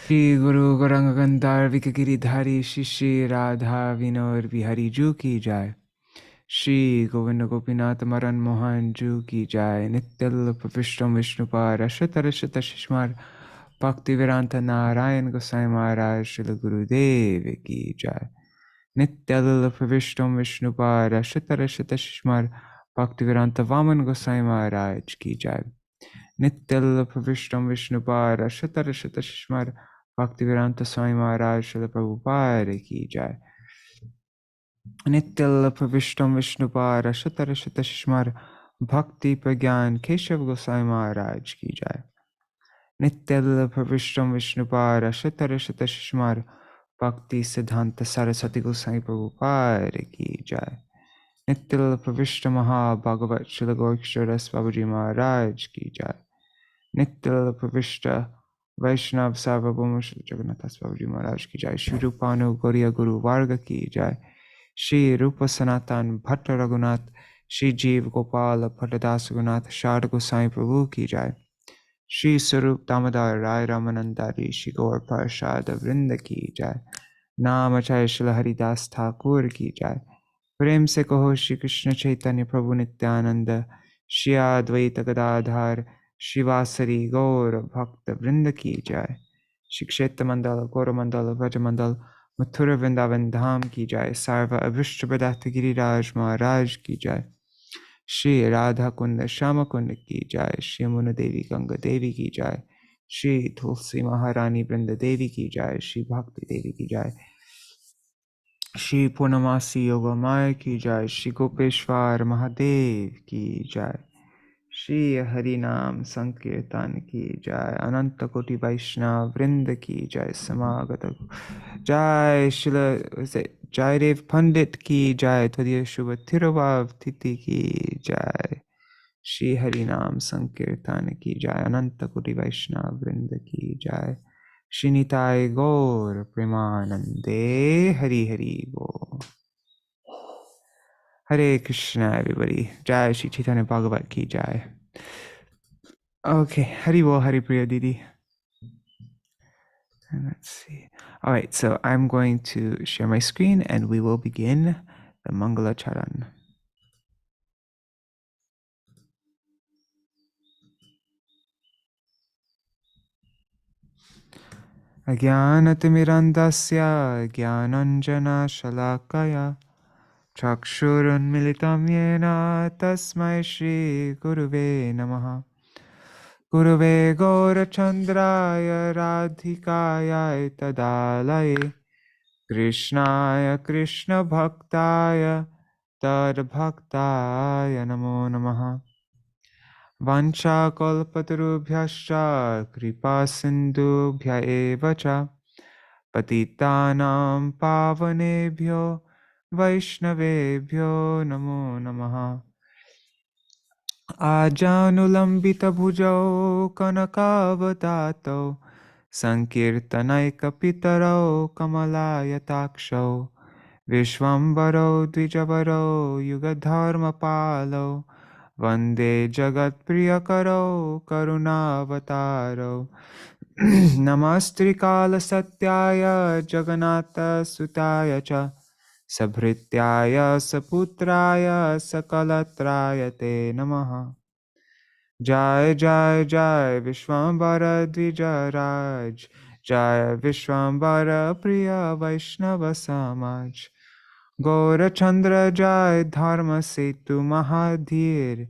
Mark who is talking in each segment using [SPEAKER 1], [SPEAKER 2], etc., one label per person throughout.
[SPEAKER 1] Guru Gauranga Vikagiri Shri Radha Vinod Bihari Ju Ki Jai. Shri Govinda Gopinath Maran Mohan Ju Ki Jai. Nityal Pravishtam Vishnupar Ashata Rashata Shishmar Bhakti Viranta Narayan Gosai Maharaj Srila Gurudev Ki Jai. Nityal Pravishtam Vishnupar Ashata Rashata Shishmar Bhakti Viranta Vaman Gosai Maharaj Ki Jai. Nityal Pravishtam Vishnupar Ashata Rashata Shishmar Bhaktivedanta Swami Maharaj Srila Prabhupada Ki Jai. Nityal Pravishtam Vishnupara Shatara Shata Shishmar Bhakti Pragyan Keshav Gosai Maharaj Ki Jai. Nityal Pravishtam Vishnupara Shatara Shata Shishmar Bhakti Siddhanta Saraswati Gosai Prabhupada Ki Jai. Nityal Pravishtam Mahābhāgavata Srila Gaurasundara Babaji Maharaj Ki Jai. Nityal Pravishta Vaishnav Sarvabhauma Shri Jagannath Babaji Maharaj Ki Jai. Shri Rupanu Gauriya Guru Varga Ki Jai. Shri Rupa Sanatan Bhatta Raghunath Shri Jeev Gopala Bhattadas Raghunath Shard Gosai Prabhu Ki Jai. Shri Sarup Damodar Rai Ramanandari Shri Gaur Parshad Vrinda Ki Jai. Naam Acharya Shri Haridas Thakur Ki Jai. Prem se kaho Shri Krishna Chaitanya Prabhu Nityānanda Shri Advaita Gadadhar Shivasari Gaur Bhakta Vrinda Ki Jai. Shri Kshetra Mandala Gaura Mandala Vraja Mandala Mathura Vrindavan Dham Ki Jai. Sarva Abhishta Pradata Giriraj Maharaj Ki Jai. Shri Radha Kunda Shama Kunda Ki Jai. Shri Yamuna Devi Ganga Devi Ki Jai. Shri Tulsi Maharani Vrinda Devi Ki Jai. Shri Bhakti Devi Ki Jai. Shri Purnamasi Yoga Maya Ki Jai. Shri Gopeshwar Mahadev Ki Jai. Shri Harinam Sankirtan Ki Jai. Ananta Koti Vaishnava Vrinda Ki Jai. Samagata Jai Shila Jai Dev Pandit Ki Jai. Tadiya Shubha Tiravav Titi Ki Jai. Shri Harinam Sankirtan Ki Jai. Ananta Koti Vaishnava Vrinda Ki Jai. Shri Nitai Gaur Premanande Hari Hari Bo. Hare Krishna, everybody. Jai Śrī Caitanya-bhāgavata ki Jai. Okay, Hari Bo, Hari Priya Didi. And let's see. All right, so I'm going to share my screen and we will begin the Mangala Charan. Ajnānatimirandasya jnānanjana shalakaya chakshurunmilitam yena tasmai Shri Guruve Namaha. Gurave Gaurachandraya Radhikaya Tadalaye Krishnaya Krishna Bhaktaya Tad Bhaktaya Namo Namaha. Vancha Kalpatarubhyascha Kripa Sindhubhya Evacha Patitanam Pavanebhyo Vaishnavebhyo Namo Namaha. Ajanulambita bhujau kanakavadato Sankirtanaika pitaro kamalayataksho Vishwambaro dvijavaro yugadharma palo Vande jagat priyakaro karunavataro Namastrikala satyaya jagannatha sutaya cha Sabhrityaya saputraya sakalatraya te namaha. Jai Jai Jai Vishwambara Dvijaraj Jai Vishwambara Priya Vaishnava Samaj Gaura Chandra Jai Dharma Setu Mahadhir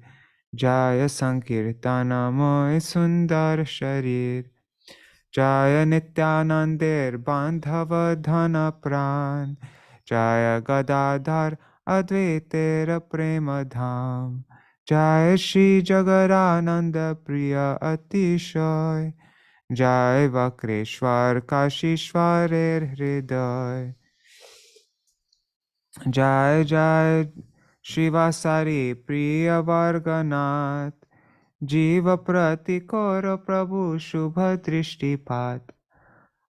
[SPEAKER 1] Jaya Sankirtana Moy Sundar Sharir Jaya Nityanandir Bandhava Dhana Pran Jaya Gadadhar Advaitera Prema Dham Jai Shri Jagadananda Priya Atishoy Jai Vakreshwar Kashishwarer Hriday Jai Jai Shivasari Priya Varganath Jiva Pratikora Prabhu Shubha Drishtipat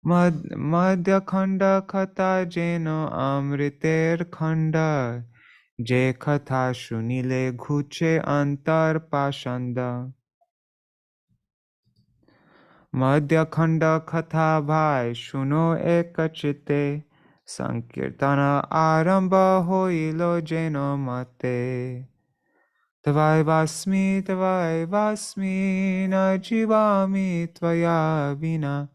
[SPEAKER 1] Madhya-khaṇḍa Khatha Jeno Amriter Khanda Je Khatha Shunile Ghuche Antar Pashanda Madhya-khaṇḍa katha bhai shuno ekachite, sankirtana aramba hoilo jeno mate. Tavai vasmi na jivami tvaya vina,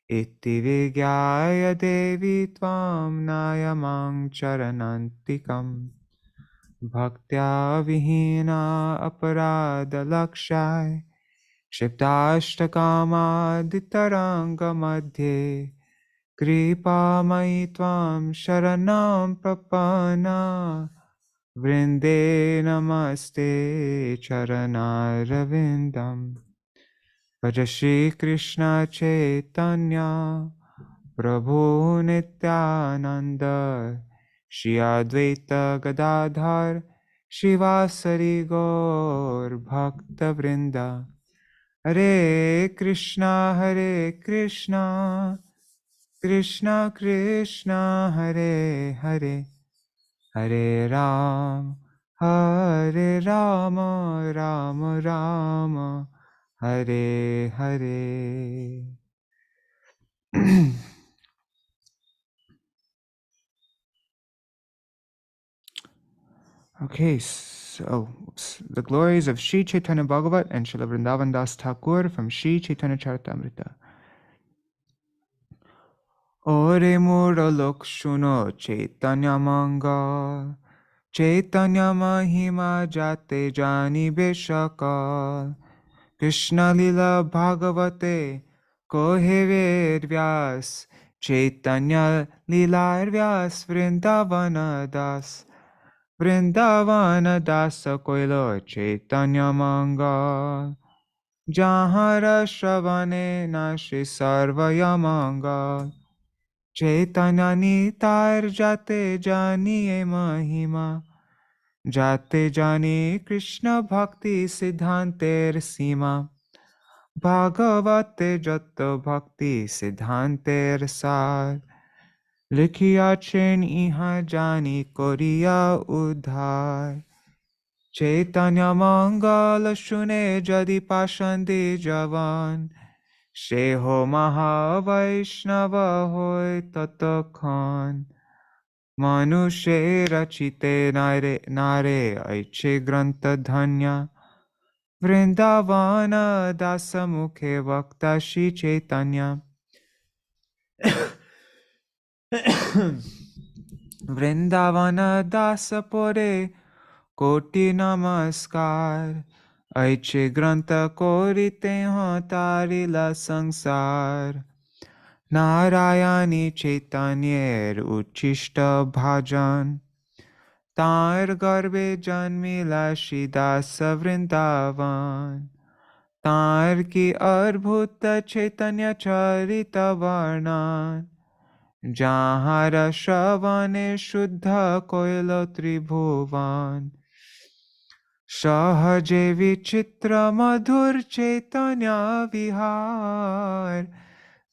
[SPEAKER 1] iti vigyaya devi tvam nayamang charanantikam. Bhaktya vihina aparada lakshai, Shiptashtakama ditaranga madhye, Kripa mai tvam sharanam prapana, Vrinde namaste charanarvindam. Bhaja Shri Krishna Chaitanya, Prabhu Nityānanda, Shri Advaita Gadadhar, Shivasari Gaur Bhakta Vrinda. Hare Krishna, Krishna Krishna, Hare Hare, Hare Ram, Hare Rama, Rama Rama, Hare Hare. Okay, so the glories of Śrī Caitanya-bhāgavata and Śrīla Vrindavan Das Thakur from Śrī Caitanya Charitamrita. Ore mura lok shuno Chaitanya Manga, Chaitanya Mahima Jate Jani Beshaka, Krishna Lila Bhagavate Kohe Ved Vyas, Chaitanya Lila Vyas Vrindavana Das, Vrindavana Dasa Koilo Chaitanya Manga, Jahara Shravane Nashi Sarvaya Manga, Chaitanya Nitar Jate Jani Mahima, Jate Jani Krishna Bhakti Siddhanter Sima, Bhagavate Jato Bhakti Siddhanter Sar, Likhiya Chen Iha Jani Koriya Udhar, Chaitanya Mangala Shune Jadi Pashandi Javan, Sheho Maha Vaishnava Hoy Tatakhan, Manushe Rachite Nare Aiche Granta Dhanya, Vrindavana Dasa Mukhe Vakta Shri Chaitanya, Vrindavana Dasa Pore Koti Namaskar, Aiche Granta Korite Ho Tarila Sangsar, Narayani Chaitanyer Uchishta Bhajan, Tar Garbe Janmila Shridasa Vrindavan, Tar Ki Arbhuta Chaitanya Charita Varnan, Jahara Shravane Shuddha Koilo Tribhuvan, Sahaje Vichitra Madhur Chaitanya Vihar,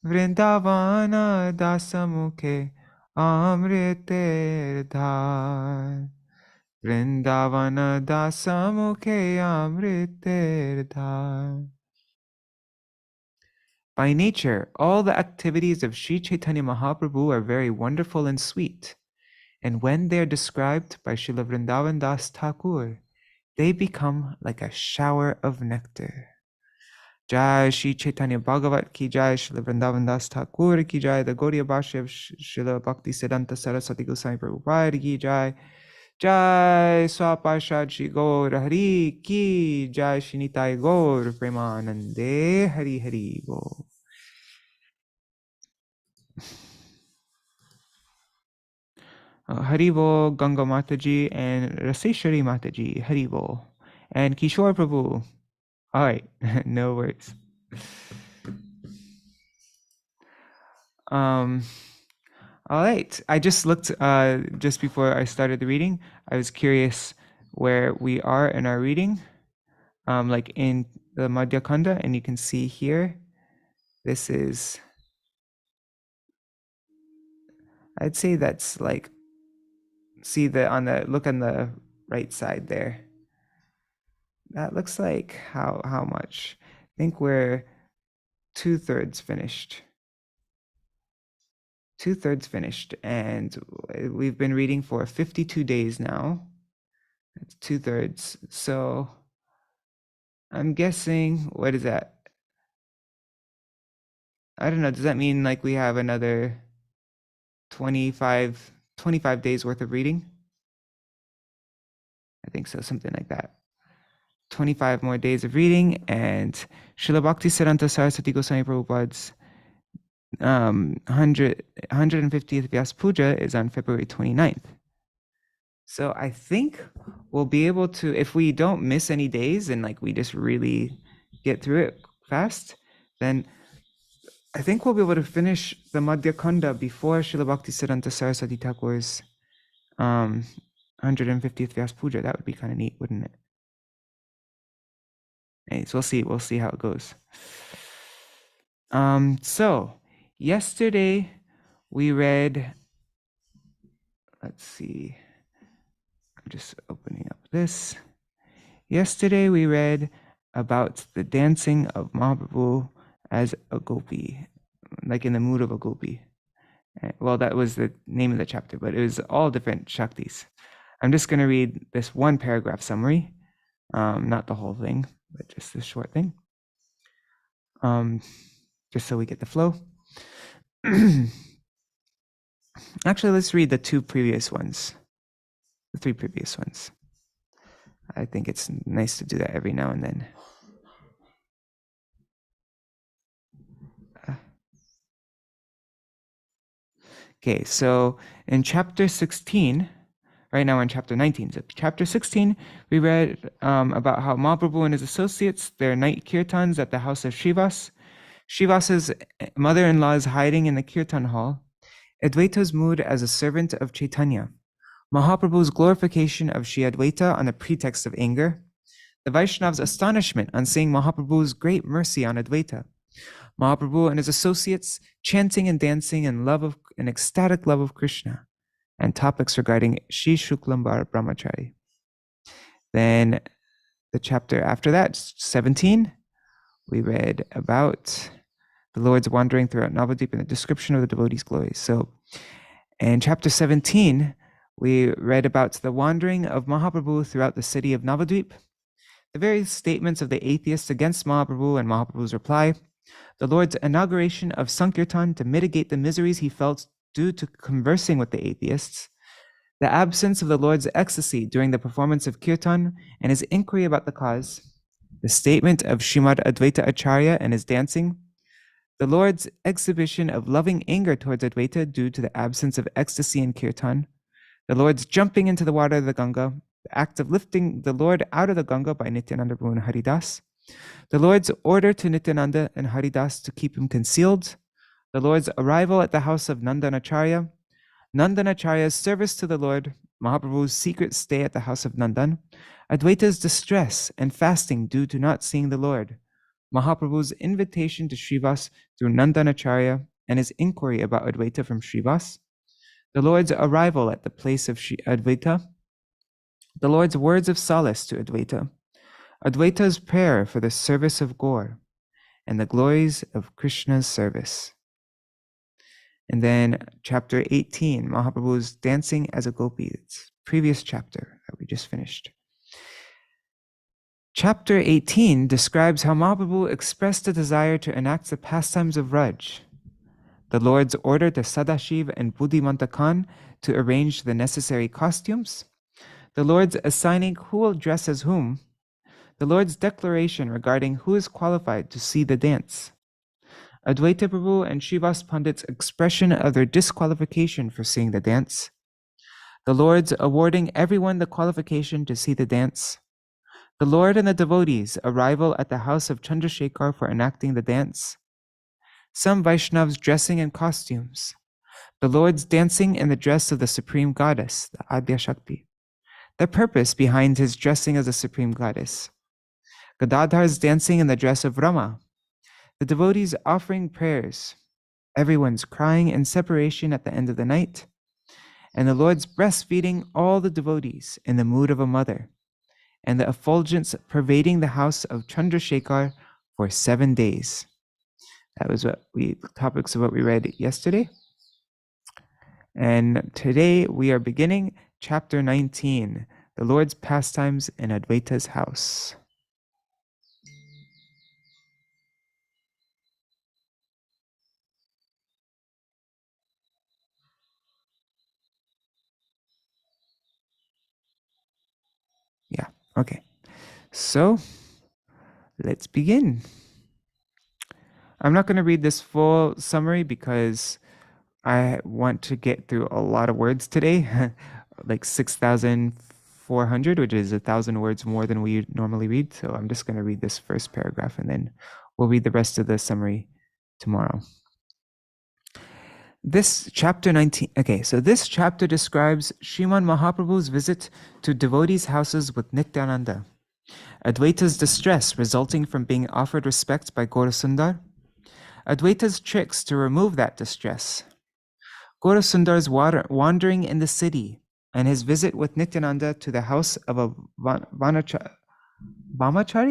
[SPEAKER 1] Vrindavana Dasamukhe Amriter Dhar, Vrindavana Dasamukhe Amriter Dhar. By nature, all the activities of Śrī Caitanya Mahaprabhu are very wonderful and sweet, and when they are described by Śrīla Vrindavan Das Thakur, they become like a shower of nectar. Jai Śrī Caitanya-bhāgavata ki jai, Śrīla Vrindavan Das Thakur ki jai, the Gaudiya Bhashya of Śrīla Bhakti Siddhanta Saraswati Goswami Prabhupada ki jai, Jai Swaparshad Shri Gaur Hari ki jai, Shri Nitai Gaur Premanande Hari Hari Bo. Haribo, Ganga Mataji, and Raseshwari Mataji, Haribo, and Kishore Prabhu. All right, no worries. All right, I just looked just before I started the reading. I was curious where we are in our reading, like in the Madhya-khaṇḍa, and you can see here, this is, I'd say that's like, see look on the right side there. That looks like how much? I think we're 2/3 finished. 2/3 finished, and we've been reading for 52 days now. That's 2/3. So I'm guessing, what is that? I don't know. Does that mean like we have another 25 days worth of reading? I think so, something like that. 25 more days of reading, and Srila Bhaktisiddhanta Saraswati Goswami Prabhupada's 150th Vyas Puja is on February 29th. So I think we'll be able to, if we don't miss any days and like we just really get through it fast, then I think we'll be able to finish the Madhya-khaṇḍa before Srila Bhaktisiddhanta Saraswati Thakur's 150th Vyas Puja. That would be kind of neat, wouldn't it? Anyways, we'll see how it goes. So yesterday we read, let's see, I'm just opening up this. Yesterday we read about the dancing of Mahaprabhu as a gopi, like in the mood of a gopi. Well, that was the name of the chapter, but it was all different Shaktis. I'm just going to read this one paragraph summary, not the whole thing, but just this short thing, just so we get the flow. Actually, let's read the 3 previous ones. I think it's nice to do that every now and then. Okay, so in chapter 16, right now we're in chapter 19. So chapter 16, we read about how Mahaprabhu and his associates, their night kirtans at the house of Srivas. Srivas's mother-in-law is hiding in the kirtan hall. Advaita's mood as a servant of Chaitanya. Mahaprabhu's glorification of Śrī Advaita on the pretext of anger. The Vaishnav's astonishment on seeing Mahaprabhu's great mercy on Advaita. Mahaprabhu and his associates chanting and dancing in ecstatic love of Krishna, and topics regarding Shri Shuklambar vāmācāri. Then the chapter after that, 17, we read about the Lord's wandering throughout Navadvip and the description of the devotees' glories. So in chapter 17, we read about the wandering of Mahaprabhu throughout the city of Navadvip, the various statements of the atheists against Mahaprabhu and Mahaprabhu's reply, the Lord's inauguration of Sankirtan to mitigate the miseries he felt due to conversing with the atheists, the absence of the Lord's ecstasy during the performance of Kirtan and his inquiry about the cause, the statement of Śrīmad Advaita Acharya and his dancing, the Lord's exhibition of loving anger towards Advaita due to the absence of ecstasy in Kirtan, the Lord's jumping into the water of the Ganga, the act of lifting the Lord out of the Ganga by Nityānanda and Haridas, the Lord's order to Nityānanda and Haridas to keep him concealed, the Lord's arrival at the house of Nandanacharya, Nandanacharya's service to the Lord, Mahaprabhu's secret stay at the house of Nandan, Advaita's distress and fasting due to not seeing the Lord, Mahaprabhu's invitation to Srivas through Nandanacharya and his inquiry about Advaita from Srivas, the Lord's arrival at the place of Advaita, the Lord's words of solace to Advaita, Advaita's prayer for the service of Gaur, and the glories of Krishna's service. And then chapter 18, Mahaprabhu's dancing as a gopi. It's previous chapter that we just finished. Chapter 18 describes how Mahaprabhu expressed a desire to enact the pastimes of Raj, the Lord's order to Sadashiv and Buddhimanta Khan to arrange the necessary costumes, the Lord's assigning who will dress as whom, the Lord's declaration regarding who is qualified to see the dance, Advaita Prabhu and Srivas Pandit's expression of their disqualification for seeing the dance, the Lord's awarding everyone the qualification to see the dance, the Lord and the devotees' arrival at the house of Chandrasekhar for enacting the dance, some Vaishnavs dressing in costumes, the Lord's dancing in the dress of the Supreme Goddess, the Adya Shakti, the purpose behind his dressing as a Supreme Goddess, Gadadhar's dancing in the dress of Rama, the devotees offering prayers, everyone's crying in separation at the end of the night, and the Lord's breastfeeding all the devotees in the mood of a mother, and the effulgence pervading the house of Chandrasekhar for 7 days. That was topics of what we read yesterday. And today we are beginning chapter 19, the Lord's Pastimes in Advaita's house. Yeah, okay. So let's begin. I'm not going to read this full summary because I want to get through a lot of words today, like 6,400, which is 1,000 words more than we normally read. So I'm just going to read this first paragraph and then we'll read the rest of the summary tomorrow. This chapter 19, okay, so this chapter describes Śrīman Mahāprabhu's visit to devotees' houses with Nityānanda, Advaita's distress resulting from being offered respect by Gaurasundara, Advaita's tricks to remove that distress, Gaurasundara's wandering in the city, and his visit with Nityānanda to the house of a vāmācāri,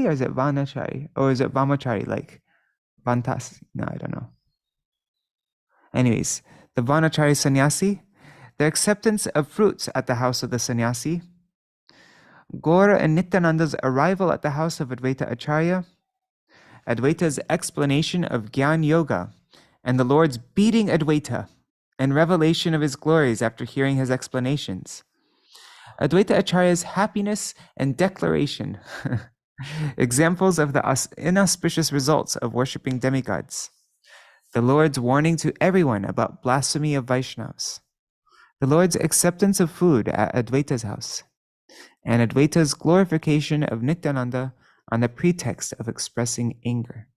[SPEAKER 1] or is it vāmācāri? Or is it vāmācāri, like Vantas? No, I don't know. Anyways, the vāmācāri-sannyāsī, the acceptance of fruits at the house of the sannyāsī, Gaura and Nityananda's arrival at the house of Advaita Acharya, Advaita's explanation of Gyan Yoga, and the Lord's beating Advaita, and revelation of his glories after hearing his explanations. Advaita Acharya's happiness and declaration, examples of the inauspicious results of worshipping demigods. The Lord's warning to everyone about blasphemy of Vaishnavas. The Lord's acceptance of food at Advaita's house. And Advaita's glorification of Nityananda on the pretext of expressing anger.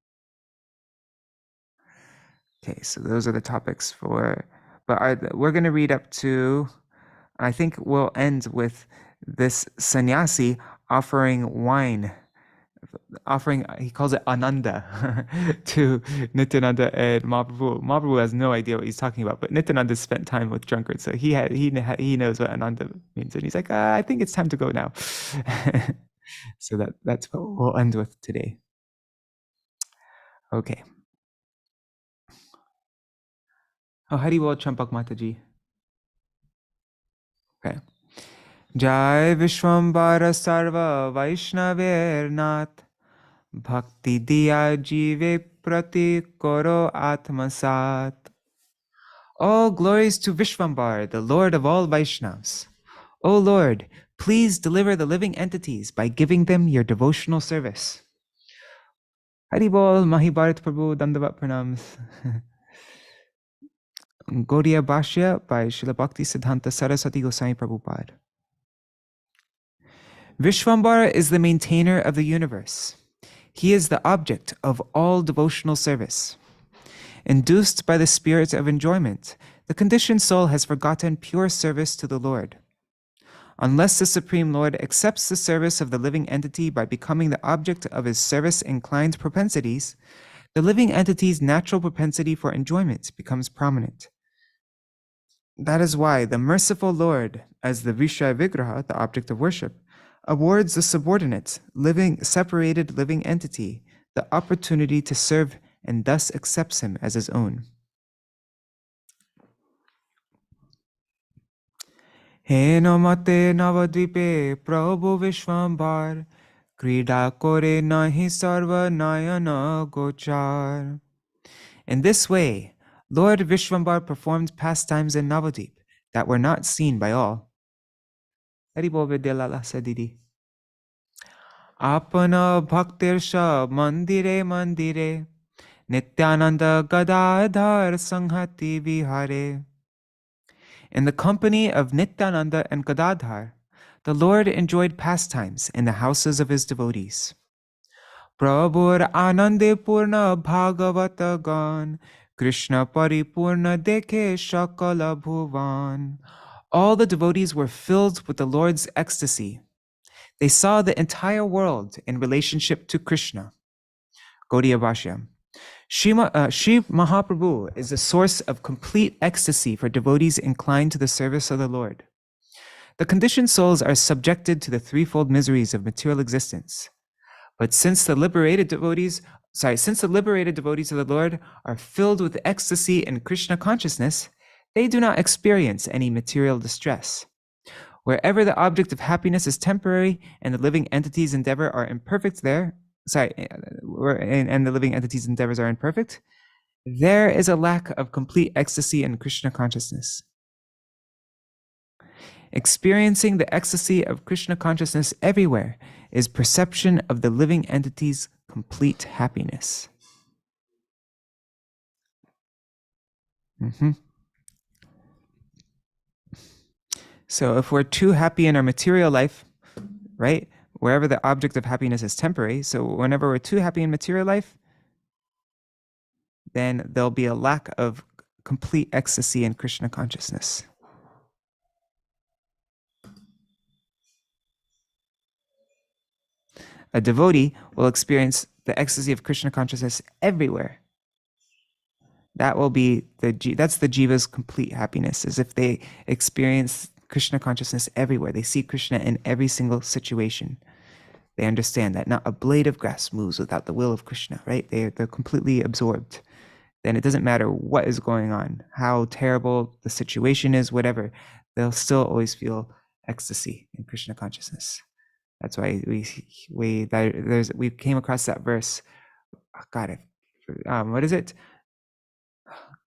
[SPEAKER 1] Okay, so those are the topics we're going to read up to, I think we'll end with this sannyasi offering wine, he calls it Ananda, to Nityananda and Mahaprabhu. Mahaprabhu has no idea what he's talking about, but Nityananda spent time with drunkards, so he knows what Ananda means, and he's like, I think it's time to go now. So that's what we'll end with today. Okay. Oh, Hari Bol Champak Mataji. Okay. Jai Vishwambara Sarva Vaishnaver Nath Bhakti Diya Jive Prati Koro Atmasat. All glories to Vishwambar, the Lord of all Vaishnavas. O Lord, please deliver the living entities by giving them your devotional service. Haribol, Mahibharat Prabhu, Dandavat Pranams. Gaudiya Bhashya by Srila Bhakti Siddhanta Saraswati Goswami Prabhupada. Vishwambar is the maintainer of the universe. He is the object of all devotional service. Induced by the spirit of enjoyment, the conditioned soul has forgotten pure service to the Lord. Unless the Supreme Lord accepts the service of the living entity by becoming the object of his service-inclined propensities, the living entity's natural propensity for enjoyment becomes prominent. That is why the merciful Lord, as the Vishaya Vigraha, the object of worship, awards the subordinate, separated living entity the opportunity to serve and thus accepts him as his own. He no mate navadvipe prabhu Vishwambar krida kore nahi sarva nayana gochar. In this way, Lord Vishwambar performed pastimes in Navadvip that were not seen by all. Haribol Vidyalala Sadidi. Apana bhaktirsha mandire mandire Nityānanda gadādhar sanghati vihare. In the company of Nityānanda and Gadadhar, the Lord enjoyed pastimes in the houses of his devotees. Prabhur anande purna bhāgavata gan, Krishna paripurna dekhe shakala bhuvan. All the devotees were filled with the Lord's ecstasy. They saw the entire world in relationship to Krishna. Gaudiya Bhashya. Śrī Mahaprabhu is a source of complete ecstasy for devotees inclined to the service of the Lord. The conditioned souls are subjected to the threefold miseries of material existence. But since the liberated devotees Since the liberated devotees of the Lord are filled with ecstasy and Krishna consciousness, they do not experience any material distress. Wherever the object of happiness is temporary and the living entities' endeavor are imperfect and the living entities' endeavors are imperfect, there is a lack of complete ecstasy and Krishna consciousness. Experiencing the ecstasy of Krishna consciousness everywhere is perception of the living entity's complete happiness. So if we're too happy in our material life, right, wherever the object of happiness is temporary, so whenever we're too happy in material life, then there'll be a lack of complete ecstasy in Krishna consciousness. A devotee will experience the ecstasy of Krishna consciousness everywhere. That will be that's the jiva's complete happiness, as if they experience Krishna consciousness everywhere. They see Krishna in every single situation. They understand that not a blade of grass moves without the will of Krishna, right? They're completely absorbed. Then it doesn't matter what is going on, how terrible the situation is, whatever, they'll still always feel ecstasy in Krishna consciousness. That's why we came across that verse. Oh God, what is it?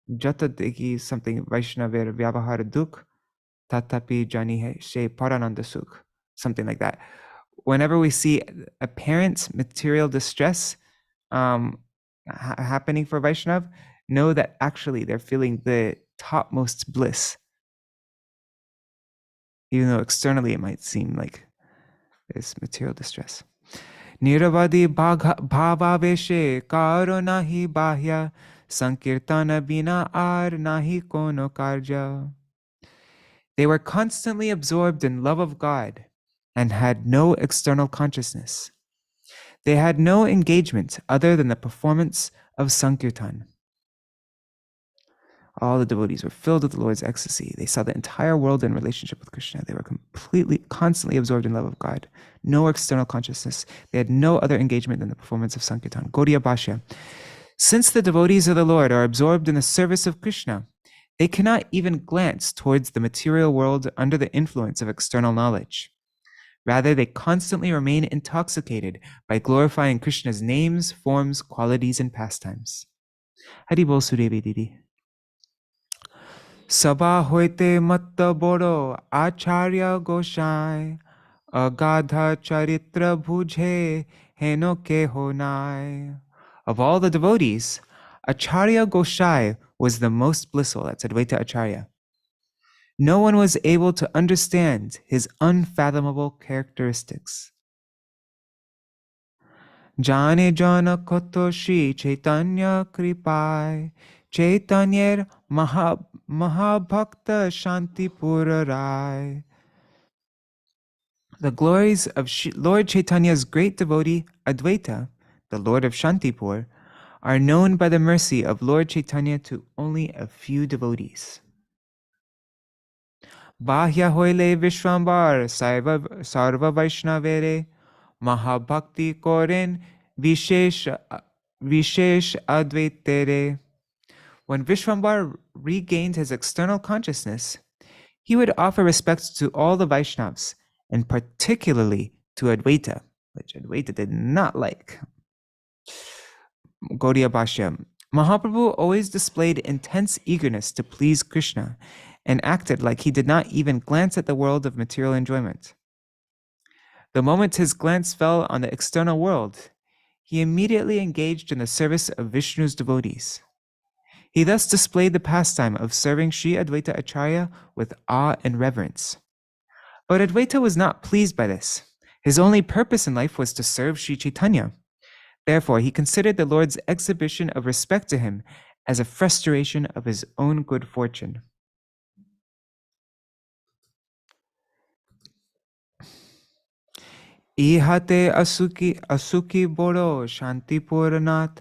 [SPEAKER 1] Jata deki something Vaishnaver vyavahara dukh tatapi jani hai she parananda sukh, something like that. Whenever we see apparent material distress happening for Vaishnav, know that actually they're feeling the topmost bliss, even though externally it might seem like there's material distress. Niravadi bhavaveshe karo nahi bahya sankirtana bina ar nahi kono karja. They were constantly absorbed in love of God and had no external consciousness. They had no engagement other than the performance of Sankirtan. All the devotees were filled with the Lord's ecstasy. They saw the entire world in relationship with Krishna. They were constantly absorbed in love of God. No external consciousness. They had no other engagement than the performance of Sankirtan. Gaudiya Bhashya. Since the devotees of the Lord are absorbed in the service of Krishna, they cannot even glance towards the material world under the influence of external knowledge. Rather, they constantly remain intoxicated by glorifying Krishna's names, forms, qualities, and pastimes. Hari Bol Sudevi Didi. Sabha hoite matta boro acharya goshai agadha charitra bhujhe heno ke honai. Of all the devotees, Acharya Goshai was the most blissful. That's Advaita Acharya. No one was able to understand his unfathomable characteristics. Jane jana koto Śrī Caitanya kripai Chaitanyer Mahābhakta Shanti Purarai. The glories of Lord Chaitanya's great devotee Advaita, the Lord of Shantipur, are known by the mercy of Lord Chaitanya to only a few devotees. Bahya hoile Vishwambar Sarva Vaishnavere Mahabhakti Koren Vishesh Advaitere. When Vishwambar regained his external consciousness, he would offer respects to all the Vaishnavas, and particularly to Advaita, which Advaita did not like. Gaudiya Bhashya. Mahaprabhu always displayed intense eagerness to please Krishna and acted like he did not even glance at the world of material enjoyment. The moment his glance fell on the external world, he immediately engaged in the service of Vishnu's devotees. He thus displayed the pastime of serving Śrī Advaita Acharya with awe and reverence. But Advaita was not pleased by this. His only purpose in life was to serve Śrī Caitanya. Therefore, he considered the Lord's exhibition of respect to him as a frustration of his own good fortune. Ihate asuki boro shanti puranat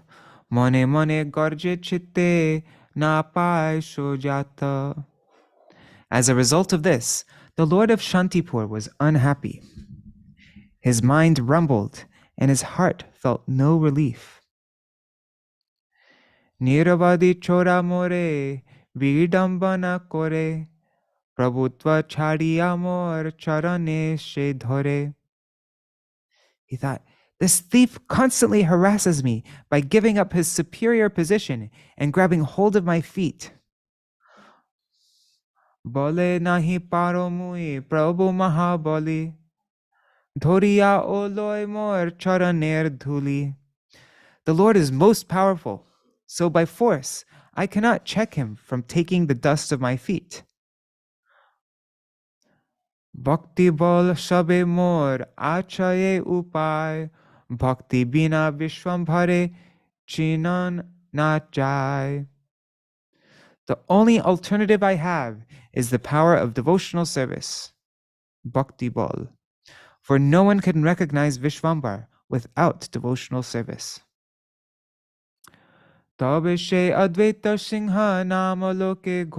[SPEAKER 1] mone mone gorje chitte na pai sojata. As a result of this, the Lord of Shantipur was unhappy. His mind rumbled and his heart felt no relief. Niravadi chora more, vidambana kore, prabhutva chhadi amor charane she dhore. He thought, this thief constantly harasses me by giving up his superior position and grabbing hold of my feet. Bole nahi paro mui prabhu mahabali, dhoriya oloy mor charaner dhuli. The Lord is most powerful, so by force I cannot check him from taking the dust of my feet. Bhakti bol shabe mor achaye upay, bhakti bina vishwambhare chinan na jai. The only alternative I have is the power of devotional service, bhakti bol, for no one can recognize Vishwambar without devotional service. Tabe she Advaita Singha nama loke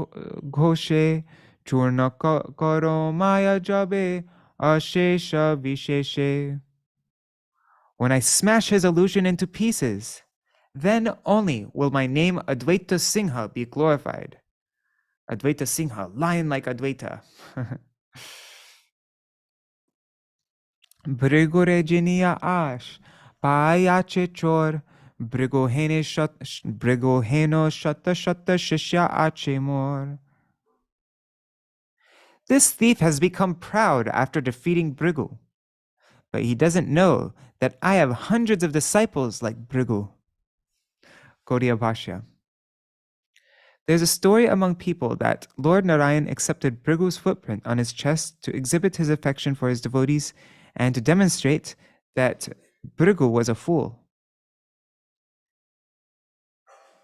[SPEAKER 1] ghoshe, churna karo maya jabe ashesha visheshe. When I smash his illusion into pieces, then only will my name Advaita Singha be glorified. Advaita Singha, lion like Advaita. Brigore jinia ash, paayache chor, brigoheno shata shata shishya ache mor. This thief has become proud after defeating Brigu, but he doesn't know that I have hundreds of disciples like Brigu. Gaudiya Bhashya. There's a story among people that Lord Narayan accepted Brigu's footprint on his chest to exhibit his affection for his devotees and to demonstrate that Brigu was a fool.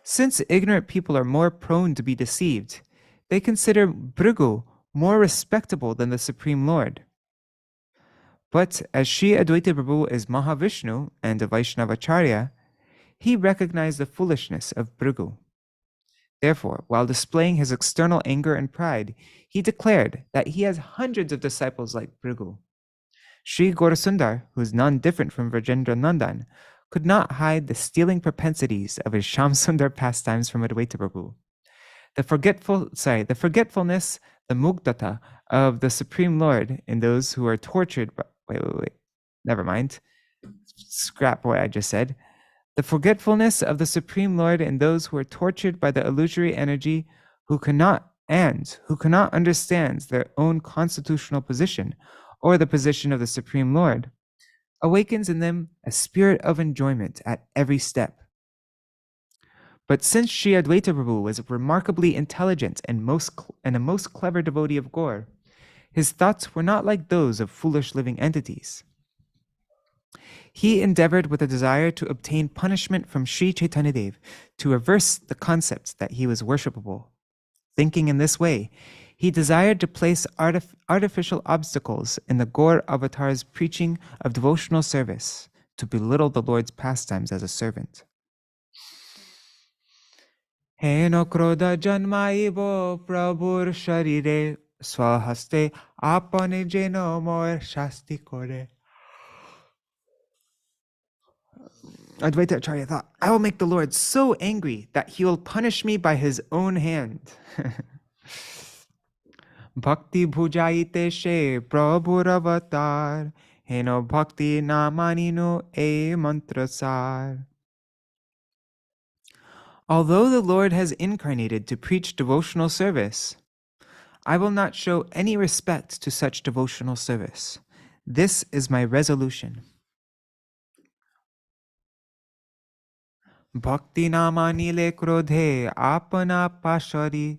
[SPEAKER 1] Since ignorant people are more prone to be deceived, they consider Brigu more respectable than the Supreme Lord. But as Śrī Advaita Prabhu is Mahavishnu and a Vaishnavacharya, he recognized the foolishness of Brigu. Therefore, while displaying his external anger and pride, he declared that he has hundreds of disciples like Brigu. Sri Gaurasundara, who is none different from Vrajendra Nandan, could not hide the stealing propensities of his Shamsundar pastimes from Advaita Prabhu. The forgetfulness, the mugdata of the Supreme Lord in those who are tortured by, never mind, scrap what I just said. The forgetfulness of the Supreme Lord in those who are tortured by the illusory energy who cannot understand their own constitutional position or the position of the Supreme Lord, awakens in them a spirit of enjoyment at every step. But since Śrī Advaita Prabhu was remarkably intelligent and a most clever devotee of Gaur, his thoughts were not like those of foolish living entities. He endeavored with a desire to obtain punishment from Śrī Caitanya-dev to reverse the concept that he was worshipable. Thinking in this way, he desired to place artificial obstacles in the Gaur avatar's preaching of devotional service to belittle the Lord's pastimes as a servant. Heno krodha janmaibo prabhur sharire swahaste apane jeno mor shasti kore. Advaita Acharya thought, I will make the Lord so angry that he will punish me by his own hand. Bhakti bhujaite she prabhur avatar, heno bhakti namanino e mantrasar. Although the Lord has incarnated to preach devotional service, I will not show any respect to such devotional service. This is my resolution. Bhakti nama nile krodhe apana pashari,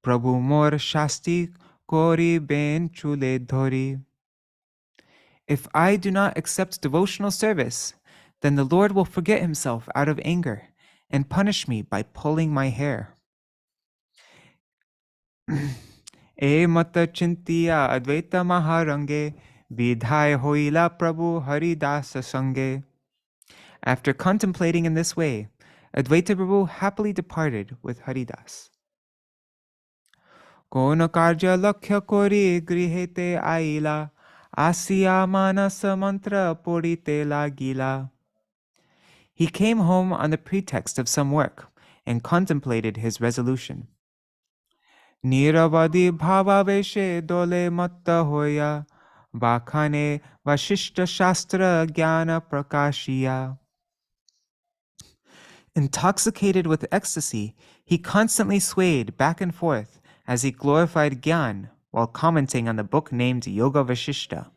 [SPEAKER 1] Prabhu mor shasti kori ben chule dhori. If I do not accept devotional service, then the Lord will forget himself out of anger and punish me by pulling my hair. E mata chintiya Advaita Maharange, vidhai hoila Prabhu Haridasa Sange. After contemplating in this way, Advaita Prabhu happily departed with Haridas. Kono karja lakhya kori grihete aila, asiya manasa mantra porite lagila. He came home on the pretext of some work, and contemplated his resolution. Niravadi bhavaveshe dole matta hoya, vakhane vashishta shastra jnana prakashiya. Intoxicated with ecstasy, he constantly swayed back and forth as he glorified Gyan while commenting on the book named Yoga Vashishta.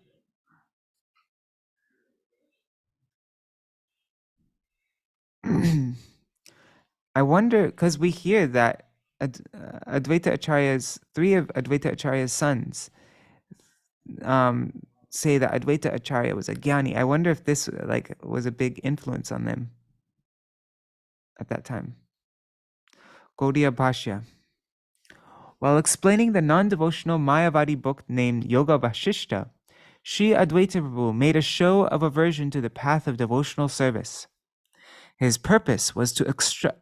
[SPEAKER 1] I wonder, because we hear that Advaita Acharya's, three of Advaita Acharya's sons say that Advaita Acharya was a Gyani. I wonder if this was a big influence on them at that time. Gaudiya Bhashya. While explaining the non-devotional Mayavadi book named Yoga Vashishta, Śrī Advaita made a show of aversion to the path of devotional service. His purpose was to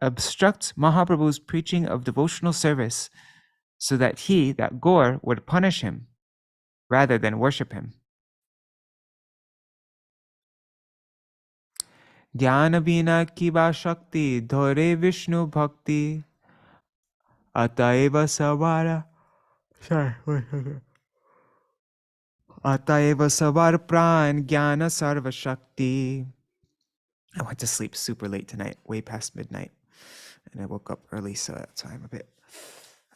[SPEAKER 1] obstruct Mahaprabhu's preaching of devotional service so that Gaur, would punish him rather than worship him. Jnana bina kiba shakti dhore Vishnu bhakti ataeva savara. Sorry, wait a second. Ataeva savar pran jnana sarva shakti. I went to sleep super late tonight, way past midnight. And I woke up early, so that's why I'm a bit...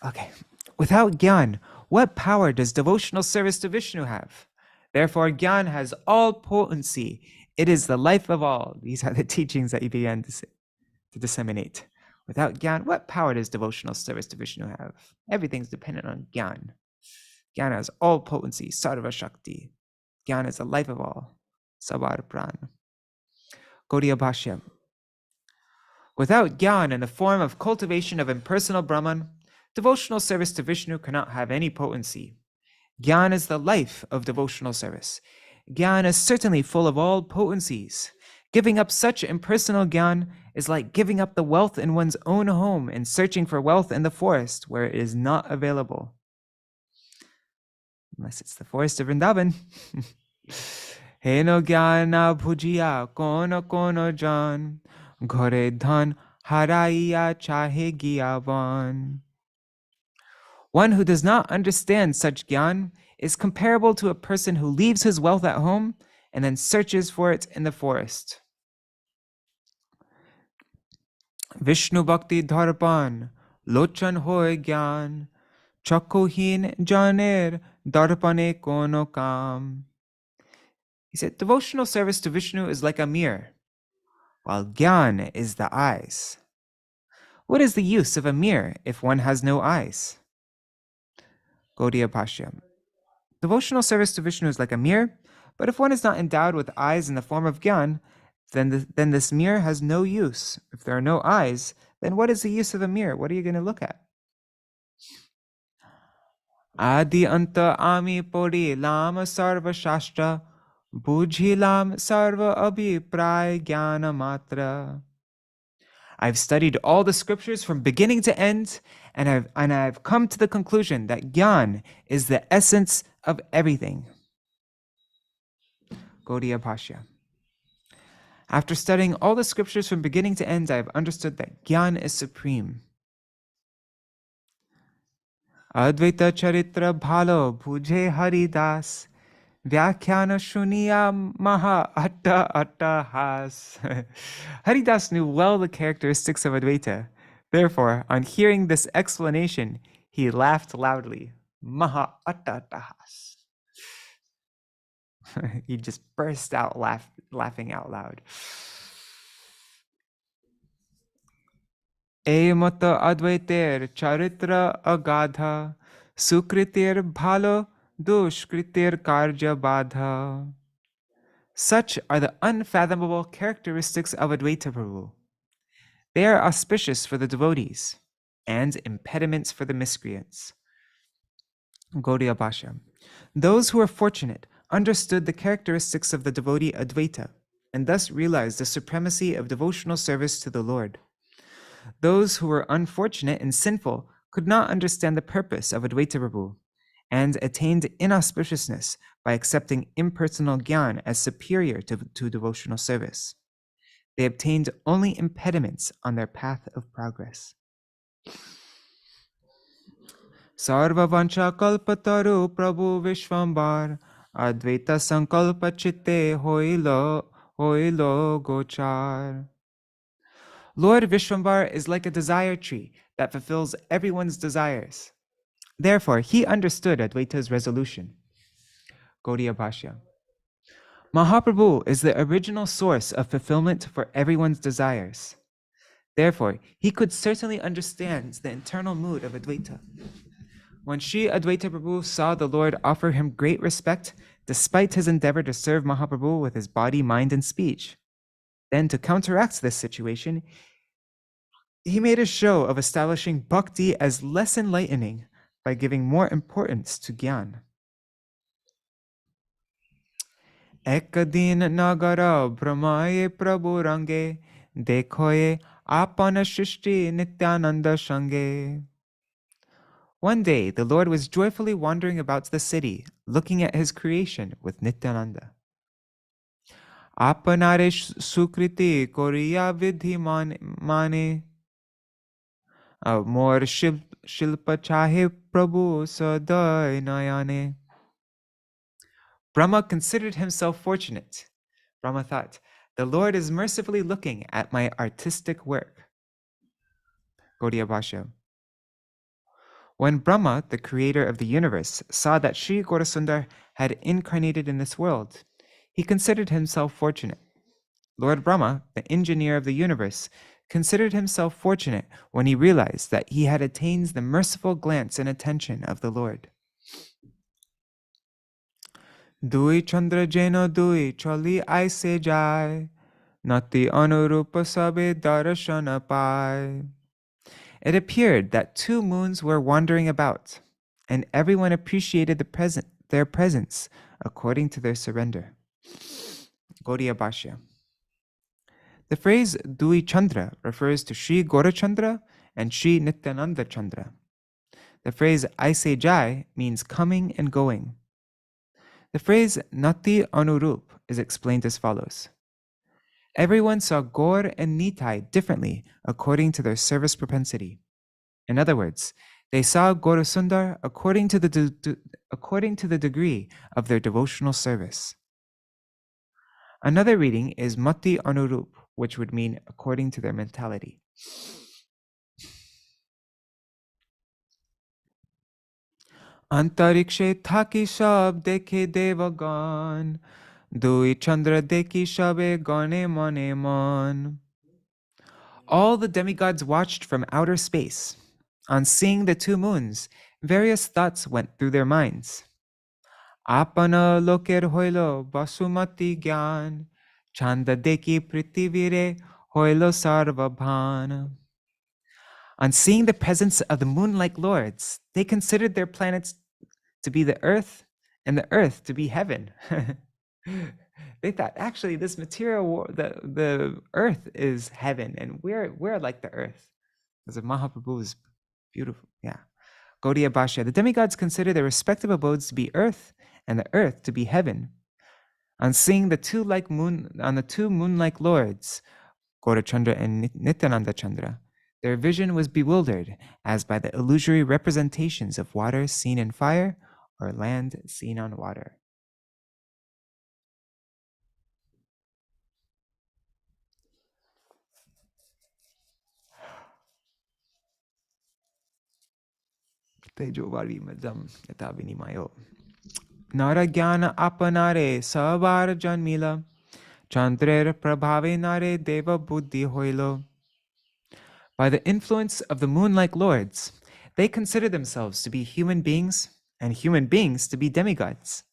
[SPEAKER 1] Okay. Without Gyan, what power does devotional service to Vishnu have? Therefore, Gyan has all potency. It is the life of all. These are the teachings that he began to disseminate. Without Gyan, what power does devotional service to Vishnu have? Everything's dependent on Gyan. Gyan has all potency, sarva shakti. Gyan is the life of all, savar pran. Gaudiya Bhashya. Without Gyan in the form of cultivation of impersonal Brahman, devotional service to Vishnu cannot have any potency. Gyan is the life of devotional service. Gyan is certainly full of all potencies. Giving up such impersonal Gyan is like giving up the wealth in one's own home and searching for wealth in the forest where it is not available. Unless it's the forest of Vrindavan. Heno gyana bhujiya kono jan, ghore dhan haraiya chahe giyavan. One who does not understand such gyan is comparable to a person who leaves his wealth at home and then searches for it in the forest. Vishnu bhakti dharpan, lochan hoy gyan, chakuhin janer darpane kono kam. He said, devotional service to Vishnu is like a mirror, while Gyan is the eyes. What is the use of a mirror if one has no eyes? Gaudiya Bhashya. Devotional service to Vishnu is like a mirror, but if one is not endowed with eyes in the form of Gyan, then this mirror has no use. If there are no eyes, then what is the use of a mirror? What are you going to look at? Adi anta ami pori lama sarva shastra bujhilam sarva abhipray jnana matra. I've studied all the scriptures from beginning to end, and I've come to the conclusion that Gyan is the essence of everything. Gaudiya Bhashya. After studying all the scriptures from beginning to end, I have understood that Gyan is supreme. Advaita charitra bhalo bhuje Haridas Vyakhyana shuniya maha atta atta has. Haridas knew well the characteristics of Advaita. Therefore, on hearing this explanation, he laughed loudly. Maha atta atta has. He just burst out laughing out loud. Emata advaiter charitra agadha sukritir bhalo dushkritir karja badha. Such are the unfathomable characteristics of Advaita Prabhu. They are auspicious for the devotees and impediments for the miscreants. Gaudiya Bhashya. Those who are fortunate understood the characteristics of the devotee Advaita and thus realized the supremacy of devotional service to the Lord. Those who were unfortunate and sinful could not understand the purpose of Advaita Prabhu and attained inauspiciousness by accepting impersonal Gyan as superior to devotional service. They obtained only impediments on their path of progress. Sarva vancha kalpataru Prabhu Vishvambar Advaita sankalpa chitte hoilo gochar. Lord Vishvambar is like a desire tree that fulfills everyone's desires. Therefore, he understood Advaita's resolution. Gaudiya Bhashya. Mahaprabhu is the original source of fulfillment for everyone's desires. Therefore, he could certainly understand the internal mood of Advaita. When Śrī Advaita Prabhu saw the Lord offer him great respect despite his endeavor to serve Mahaprabhu with his body, mind, and speech, then to counteract this situation, he made a show of establishing bhakti as less enlightening by giving more importance to gyan. Ekadin nagara brahmaye prabhu range dekhoye apana shrishti Nityānanda shange. One day, the Lord was joyfully wandering about the city, looking at his creation with Nityānanda. Apanare sukriti koriya vidhi mane Mor shilpa chahe prabhu sadai nayane. Brahma considered himself fortunate. Brahma thought, the Lord is mercifully looking at my artistic work. Gaudiya Bhashya. When Brahma, the creator of the universe, saw that Śrī Gaurasundara had incarnated in this world, he considered himself fortunate. Lord Brahma, the engineer of the universe, considered himself fortunate when he realized that he had attained the merciful glance and attention of the Lord. Dui chandra jeno dui chali aise jai, nati anurupa sabe darashana pai. It appeared that two moons were wandering about, and everyone appreciated their presence according to their surrender. Gaudiya Bhashya. The phrase Dui Chandra refers to Śrī Gaurachandra and Śrī Nityānanda Chandra. The phrase Aise Jai means coming and going. The phrase Nati Anurup is explained as follows. Everyone saw Gaur and Nitai differently according to their service propensity. In other words, they saw Gaurasundara according to the degree of their devotional service. Another reading is Mati Anurup, which would mean according to their mentality. Antarikshe thaki sab dekhe devagan, dui chandra dekhi shabe gane mane man. All the demigods watched from outer space. On seeing the two moons, various thoughts went through their minds. Apana loker hoilo basumati gyan, chanda deki pritivire hoilo sarva bhan. On seeing the presence of the moon-like lords, they considered their planets to be the earth and the earth to be heaven. They thought, actually, this material, the earth is heaven, and we're like the earth. Because Mahaprabhu is beautiful. Yeah. Gaudiya Bhashya. The demigods consider their respective abodes to be earth and the earth to be heaven. On seeing the two moon-like lords, Gaurachandra and Nityananda Chandra, their vision was bewildered as by the illusory representations of water seen in fire or land seen on water. Tejovari madam yatavini mayo. Nara jnana apanare savar janmila, chandrer prabhave nare deva buddhi hoilo. By the influence of the moon-like lords, they consider themselves to be human beings and human beings to be demigods.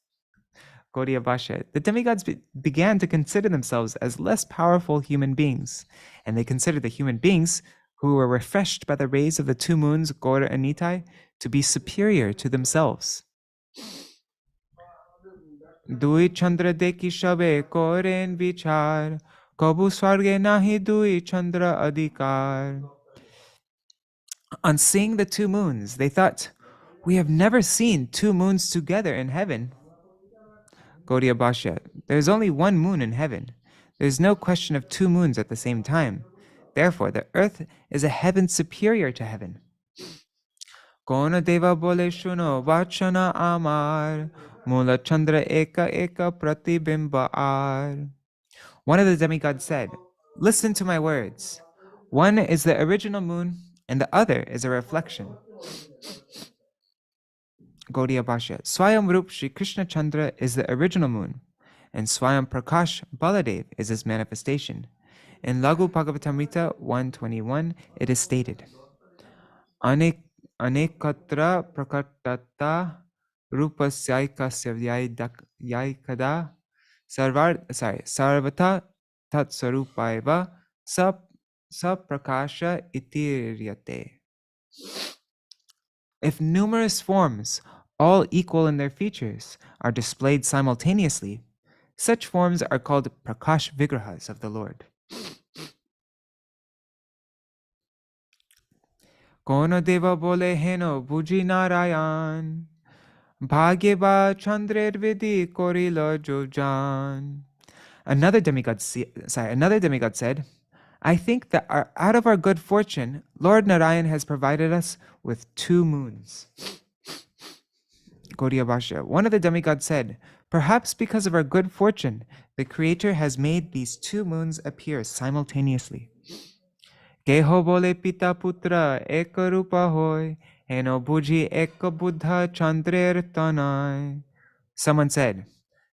[SPEAKER 1] Gaudiya Bhashya. The demigods began to consider themselves as less powerful human beings, and they considered the human beings who were refreshed by the rays of the two moons, Gaura and Nitai, to be superior to themselves. Dui chandra deki shabe koren vichar, kabu swarge nahi dui chandra adhikar. On seeing the two moons, they thought, we have never seen two moons together in heaven. Gaudiya Bhashya. There is only one moon in heaven. There is no question of two moons at the same time. Therefore, the earth is a heaven superior to heaven. Kona deva bole shuno vachana amar, mula chandra eka eka pratibimba ar. One of the demigods said, "Listen to my words. One is the original moon, and the other is a reflection." Gaudiya Bhashya. Swayam Rup Shri Krishna Chandra is the original moon, and Swayam Prakash Baladev is his manifestation. In Lagu Bhagavatamrita 121, it is stated, Anekatra prakatata rupasyaikasya yaikada sarvata tatsarupaiva saprakasha itiryate. If numerous forms, all equal in their features, are displayed simultaneously, such forms are called prakash vigrahas of the Lord. Kono deva bole heno buji narayan, bhagye ba chandrer vidi korila jojan. Another demigod said, I think that out of our good fortune, Lord Narayan has provided us with two moons. Gaudiya Bhashya. One of the demigods said, perhaps because of our good fortune, the Creator has made these two moons appear simultaneously. Keho bole pita putra eka rupa hoy, heno buji eka buddha chandrer tanai. Someone said,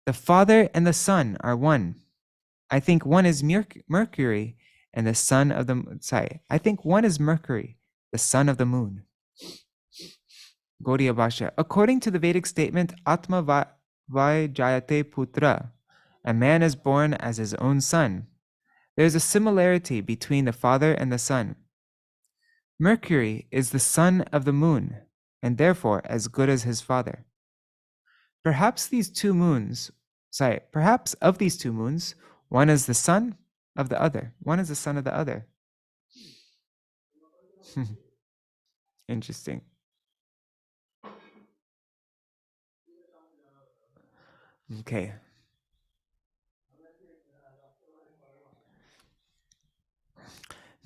[SPEAKER 1] the Father and the Son are one. I think one is Mercury and the son of the I think one is Mercury, the son of the moon. Gaudiya Bhashya. According to the Vedic statement, Atma Vajayate Putra, a man is born as his own son. There is a similarity between the father and the son. Mercury is the son of the moon, and therefore as good as his father. Perhaps of these two moons, one is the son of the other. One is the son of the other. Interesting. Okay.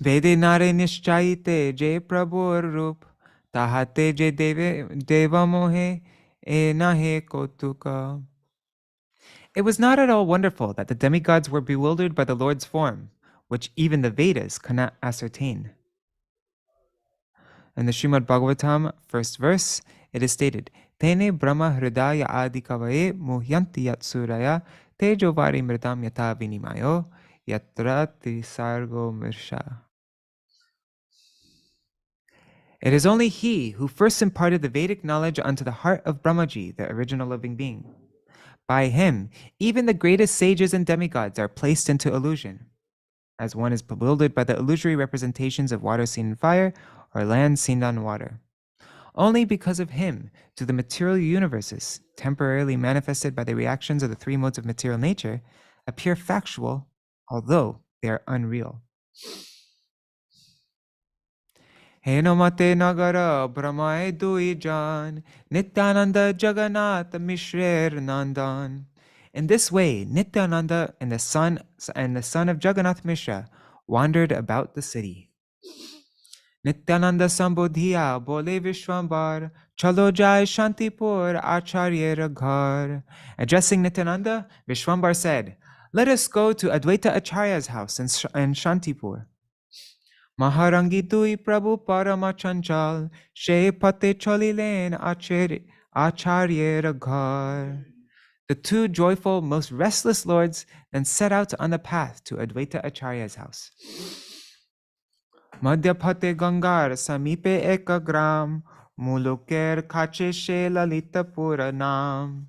[SPEAKER 1] Vede nare nishchayite je prabhur rup, tahate je deva mohe e nahe kotuka. It was not at all wonderful that the demigods were bewildered by the Lord's form, which even the Vedas cannot ascertain. In the Śrīmad Bhāgavatam, first verse, it is stated, Tene brahma hridaya adikavaye muhyanti yatsuraya tejovari mritam yata vinimayo yatra tisargo mirsha. It is only he who first imparted the Vedic knowledge unto the heart of Brahmaji, the original living being. By him, even the greatest sages and demigods are placed into illusion, as one is bewildered by the illusory representations of water seen in fire or land seen on water. Only because of him do the material universes, temporarily manifested by the reactions of the three modes of material nature, appear factual, although they are unreal. Henomate nagara brahmae dui jan, Nityānanda Jagannath Mishrer Nandan. In this way, Nityānanda and the son of Jagannath Mishra wandered about the city. Nityānanda Sambodhiya Bole Vishwambar, Chalo Jai Shantipur Acharyera Ghar. Addressing Nityānanda, Vishwambar said, let us go to Advaita Acharya's house in Shantipur. Maharangi Dui Prabhu Paramachanchal, She Pate Cholilen Acharyera Ghar. The two joyful, most restless lords then set out on the path to Advaita Acharya's house. Madhya-pate Gangar Samipe Ekagram, Muluker Kache She Lalitapura Nam.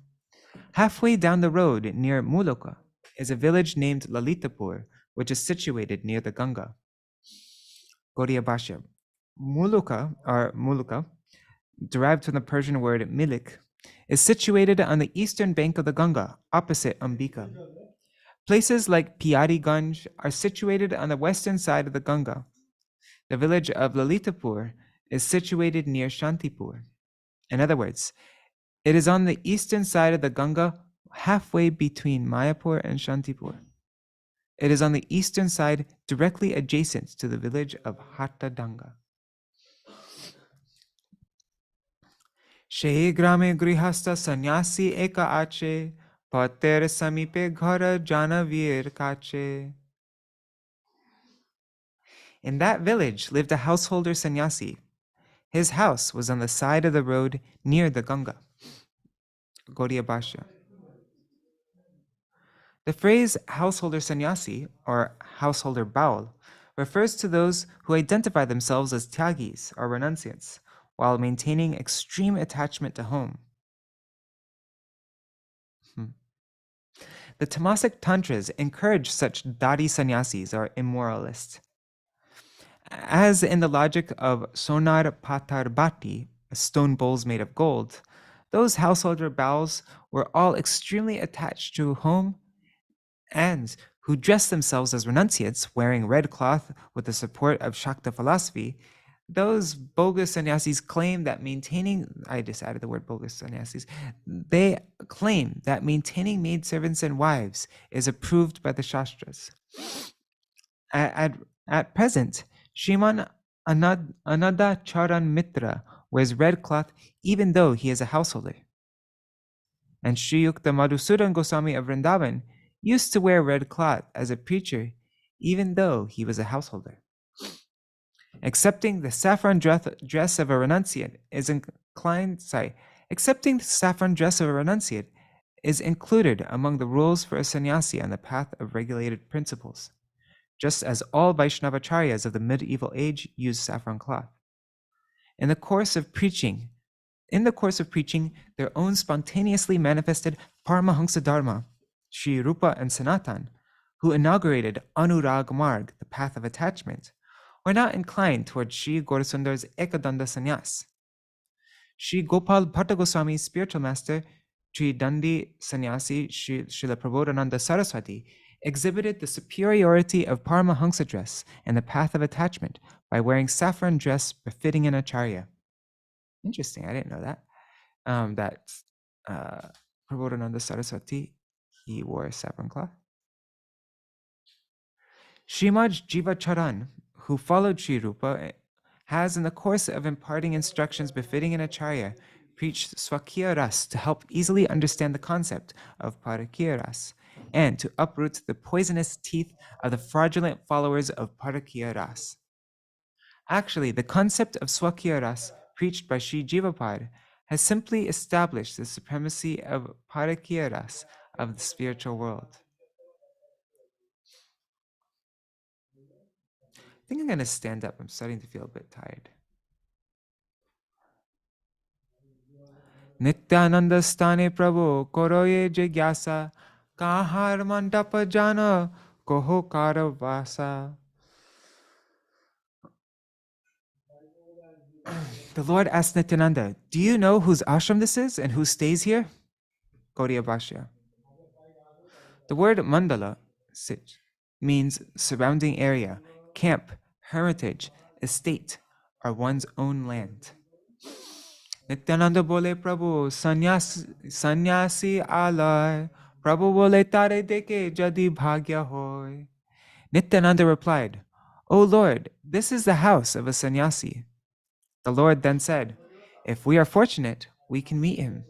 [SPEAKER 1] Halfway down the road near Muluka is a village named Lalitapur, which is situated near the Ganga. Gaudiya Bhashya. Muluka, derived from the Persian word milik, is situated on the eastern bank of the Ganga, opposite Ambika. Places like Piyariganj are situated on the western side of the Ganga. The village of Lalitapur is situated near Shantipur. In other words, it is on the eastern side of the Ganga, halfway between Mayapur and Shantipur. It is on the eastern side, directly adjacent to the village of Hattadanga. She grame grihasta sannyasi eka ache, pater samipe ghara janavir kache. In that village lived a householder sannyasi. His house was on the side of the road near the Ganga. Gaudiya Bhashya. The phrase householder sannyasi, or householder baul, refers to those who identify themselves as tyagis, or renunciants, while maintaining extreme attachment to home. The Tamasic Tantras encourage such dārī-sannyasis, or immoralists. As in the logic of sonar patar bhati, stone bowls made of gold, those householder bowls were all extremely attached to home and who dressed themselves as renunciates, wearing red cloth with the support of Shakta philosophy. Those bogus sannyasis claim that maintaining, I just added the word bogus sannyasis, they claim that maintaining maidservants and wives is approved by the Shastras. At present, Śrīman Ananda Charan Mitra wears red cloth even though he is a householder. And Sri Yukta Madhusudan Goswami of Vrindavan used to wear red cloth as a preacher even though he was a householder. Accepting the saffron dress of a renunciate is included among the rules for a sannyasi on the path of regulated principles, just as all Vaishnavacharyas of the medieval age used saffron cloth. In the course of preaching, their own spontaneously manifested Paramahansa Dharma, Sri Rupa and Sanatan, who inaugurated Anurag Marg, the path of attachment, were not inclined towards Sri Gaurasundara's Ekadanda Sannyas. Sri Gopal Bhatta Goswami's spiritual master, Tridandi Sannyasi Srila Prabodhananda Saraswati, exhibited the superiority of Paramahansa dress and the path of attachment by wearing saffron dress befitting an acharya. Interesting, I didn't know that. Prabodhananda Saraswati, he wore saffron cloth. Srimad Jiva Charan, who followed Sri Rupa, has in the course of imparting instructions befitting an acharya, preached Swakiya Ras to help easily understand the concept of Parakiya Ras, and to uproot the poisonous teeth of the fraudulent followers of Parakiya Ras. Actually, the concept of Swakiya Ras preached by Sri Jivapad has simply established the supremacy of Parakiya Ras of the spiritual world. I think I'm going to stand up. I'm starting to feel a bit tired. Nityānanda stane Prabhu koroye jigyasa kahar mandapa jana koho karavasa. The Lord asked Nityānanda, do you know whose ashram this is and who stays here? Gaudiya Bhashya. The word mandala means surrounding area, camp, hermitage, estate, or one's own land. Nityānanda bole Prabhu sannyasi alay, Prabhu bole tare deke jadi bhagya hoy. Nityānanda replied, O Lord, this is the house of a sannyasi. The Lord then said, if we are fortunate, we can meet him.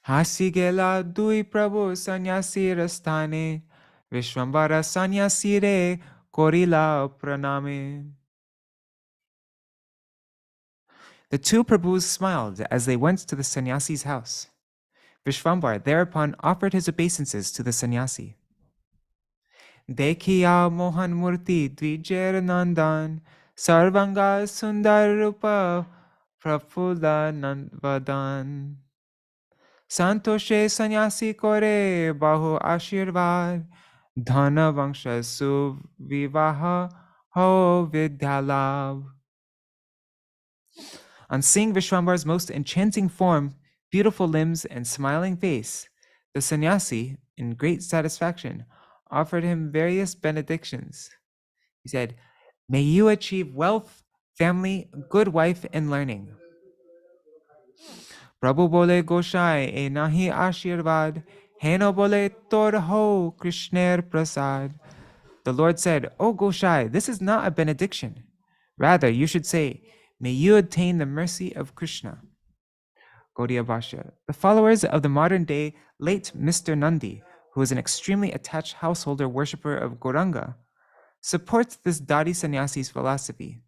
[SPEAKER 1] Hasi gela dui Prabhu sannyasi rastane, Vishwambara sannyasi re korila praname. The two Prabhus smiled as they went to the sannyasi's house. Vishwambar thereupon offered his obeisances to the sannyasi. Dekhiya Mohan Murti Dvijer Nandan Sarvanga Sundar Rupa Prafulla Vadan Santoshe sannyasi kore bahu ashirvad Dhana Vangsha Suvivaha ho Vidyalabh. On seeing Vishwambar's most enchanting form, beautiful limbs, and smiling face, the sannyasi, in great satisfaction, offered him various benedictions. He said, may you achieve wealth, family, good wife, and learning. Prabhu bole Goshai e nahi ashirvad, Heno bole tor ho Krishner prasad. The Lord said, "O Goshai, this is not a benediction. Rather, you should say, may you attain the mercy of Krishna." Gaudiya Bhashya. The followers of the modern day late Mr. Nandi, who is an extremely attached householder worshipper of Gauranga, supports this dārī-sannyāsī's philosophy.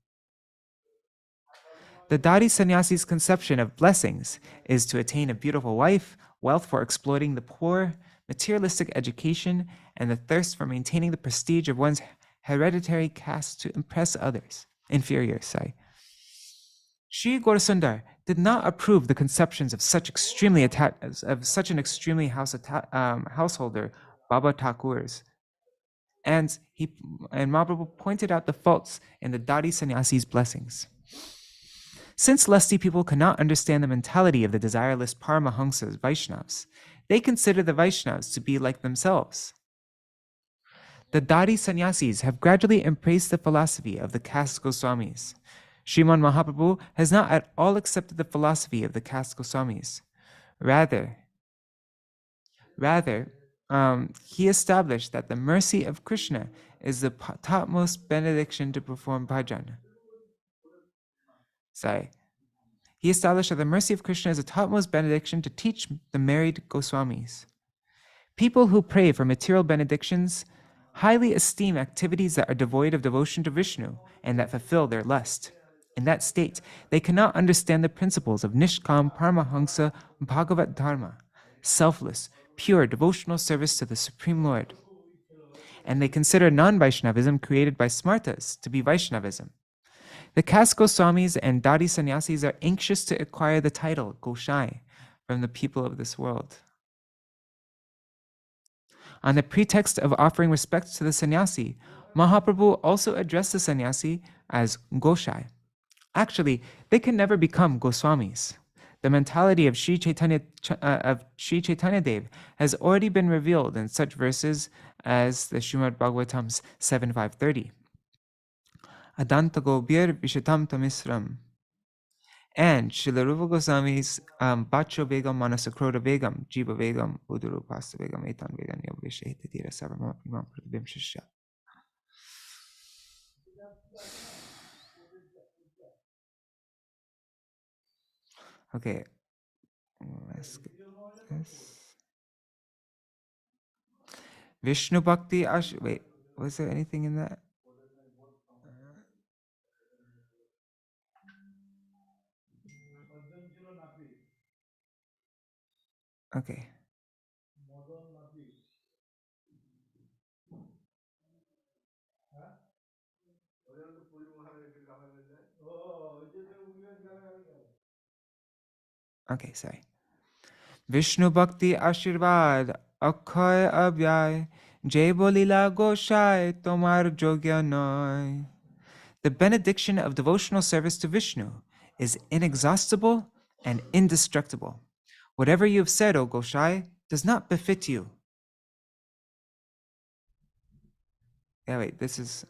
[SPEAKER 1] The dārī-sannyāsī's conception of blessings is to attain a beautiful wife, wealth for exploiting the poor, materialistic education, and the thirst for maintaining the prestige of one's hereditary caste to impress others, inferiors, Śrī Gaurasundara did not approve the conceptions of such an extremely householder, Baba Thakur's, and Mahaprabhu pointed out the faults in the dārī-sannyāsī's blessings. Since lusty people cannot understand the mentality of the desireless Paramahamsas, Vaishnavas, they consider the Vaishnavas to be like themselves. The dārī-sannyāsīs have gradually embraced the philosophy of the caste Goswamis. Śrīman Mahāprabhu has not at all accepted the philosophy of the caste Goswamis. Rather, he established that the mercy of Krishna is the topmost benediction to perform bhajan. He established that the mercy of Krishna is the topmost benediction to teach the married Goswamis. People who pray for material benedictions highly esteem activities that are devoid of devotion to Vishnu and that fulfill their lust. In that state, they cannot understand the principles of Nishkam Paramahamsa Bhagavat Dharma, selfless, pure devotional service to the Supreme Lord. And they consider non-Vaishnavism created by Smartas to be Vaishnavism. The caste Goswamis and dārī-sannyāsīs are anxious to acquire the title Goshai from the people of this world. On the pretext of offering respect to the sannyasi, Mahaprabhu also addressed the sannyasi as Goshai. Actually, they can never become Goswamis. The mentality of Śrī Caitanya-Dev has already been revealed in such verses as the Śrīmad Bhagavatam's 7.5.30. Adanta Gobir Vishatam Tamisram. And Srila Rupa Goswami's Bacho Vegam Manasakroda Vegam Jiva Vegam Uduru Pasta Vegam Etan Vegam Yogveshahitadira Sarvamam Imam Pradvim Shishya. Okay, let's get this. Vishnu Bhakti wait, was there anything in that? Okay. Okay, sorry. Vishnu Bhakti Ashirvad Akhay Abhyay Jai Bolila Goshai Tomar Jogya Noy. The benediction of devotional service to Vishnu is inexhaustible and indestructible. Whatever you have said, O Goshai, does not befit you. Yeah, wait, this is...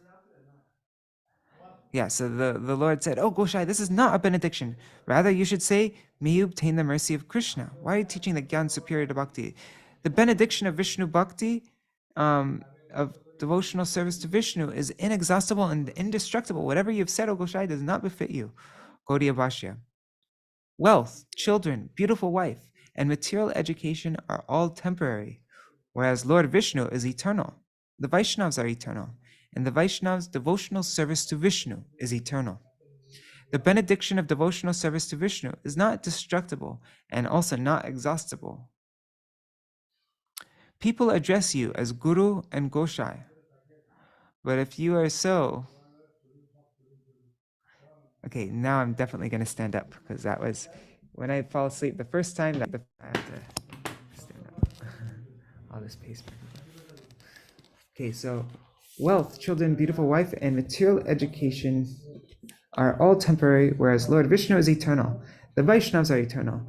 [SPEAKER 1] Yeah, so the Lord said, "Oh Goshai, this is not a benediction. Rather, you should say, may you obtain the mercy of Krishna." Why are you teaching the Gyan superior to Bhakti? The benediction of Vishnu Bhakti, of devotional service to Vishnu, is inexhaustible and indestructible. Whatever you've said, O Goshai, does not befit you. Gaudiya Bhashya. Wealth, children, beautiful wife, and material education are all temporary, whereas Lord Vishnu is eternal. The Vaishnavas are eternal, and the Vaishnavas' devotional service to Vishnu is eternal. The benediction of devotional service to Vishnu is not destructible and also not exhaustible. People address you as Guru and Goshai, but if you are so... Okay, now I'm definitely going to stand up, because that was, when I fall asleep the first time, I had to stand up. All this pace. Okay, so wealth, children, beautiful wife, and material education are all temporary, whereas Lord Vishnu is eternal. The Vaishnavas are eternal.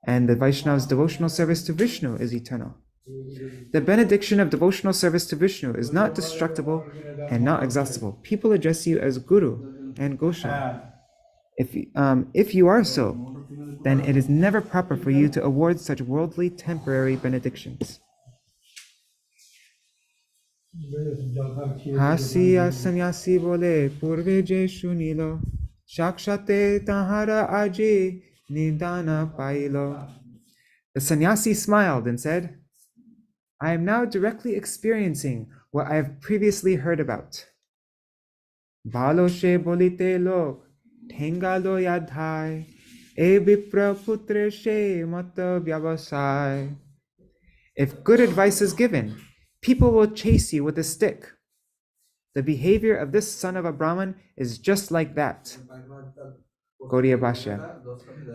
[SPEAKER 1] And the Vaishnavas' devotional service to Vishnu is eternal. The benediction of devotional service to Vishnu is not destructible and not exhaustible. People address you as Guru and Goshai, If you are so, then it is never proper for you to award such worldly temporary benedictions. Hasiya sannyasi bole purve je shunilo, shakshate tahara aji nidana pailo. The sannyasi smiled and said, I am now directly experiencing what I have previously heard about. Balo she bolite lok, thengalo yadhai, e vipra putre she mata vyavasai. If good advice is given, people will chase you with a stick. The behavior of this son of a Brahmin is just like that. Gaudiya Bhashya.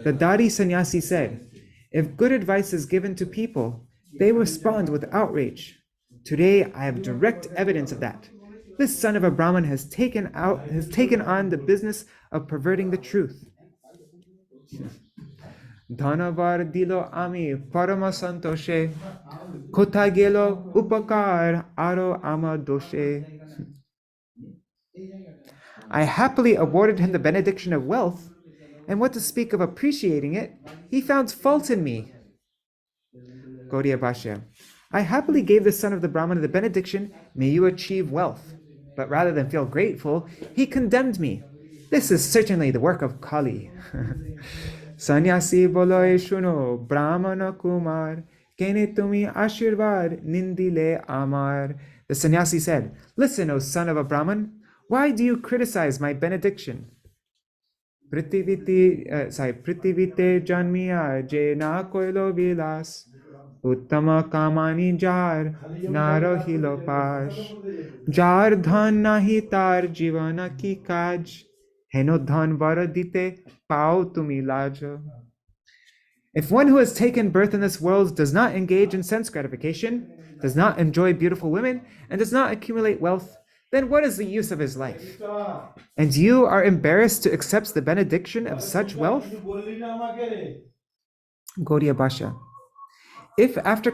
[SPEAKER 1] The dārī-sannyāsī said, if good advice is given to people, they respond with outrage. Today I have direct evidence of that. This son of a Brahmin has taken on the business of perverting the truth. Dhanavar dilo ami parama santoshe, kota gelo upakar aro ama doshe. I happily awarded him the benediction of wealth, and what to speak of appreciating it, he found fault in me. Gaudiya Bhashya. I happily gave the son of the Brahmana the benediction, may you achieve wealth. But rather than feel grateful, he condemned me. This is certainly the work of Kali. Sannyasi boloy shuno, Brahmana kumar, kene tumi ashirvad nindile amar. The sannyasi said, listen, O son of a Brahman, why do you criticize my benediction? Prithivite janmiya je na koilo vilas, uttama kamani jar naro hilo pash, jar dhan nahi tar jivana ki kaj, heno dhan vara dite pao tumi lajo. If one who has taken birth in this world does not engage in sense gratification, does not enjoy beautiful women, and does not accumulate wealth, then what is the use of his life? And you are embarrassed to accept the benediction of such wealth? Gaudiya Bhashya. If after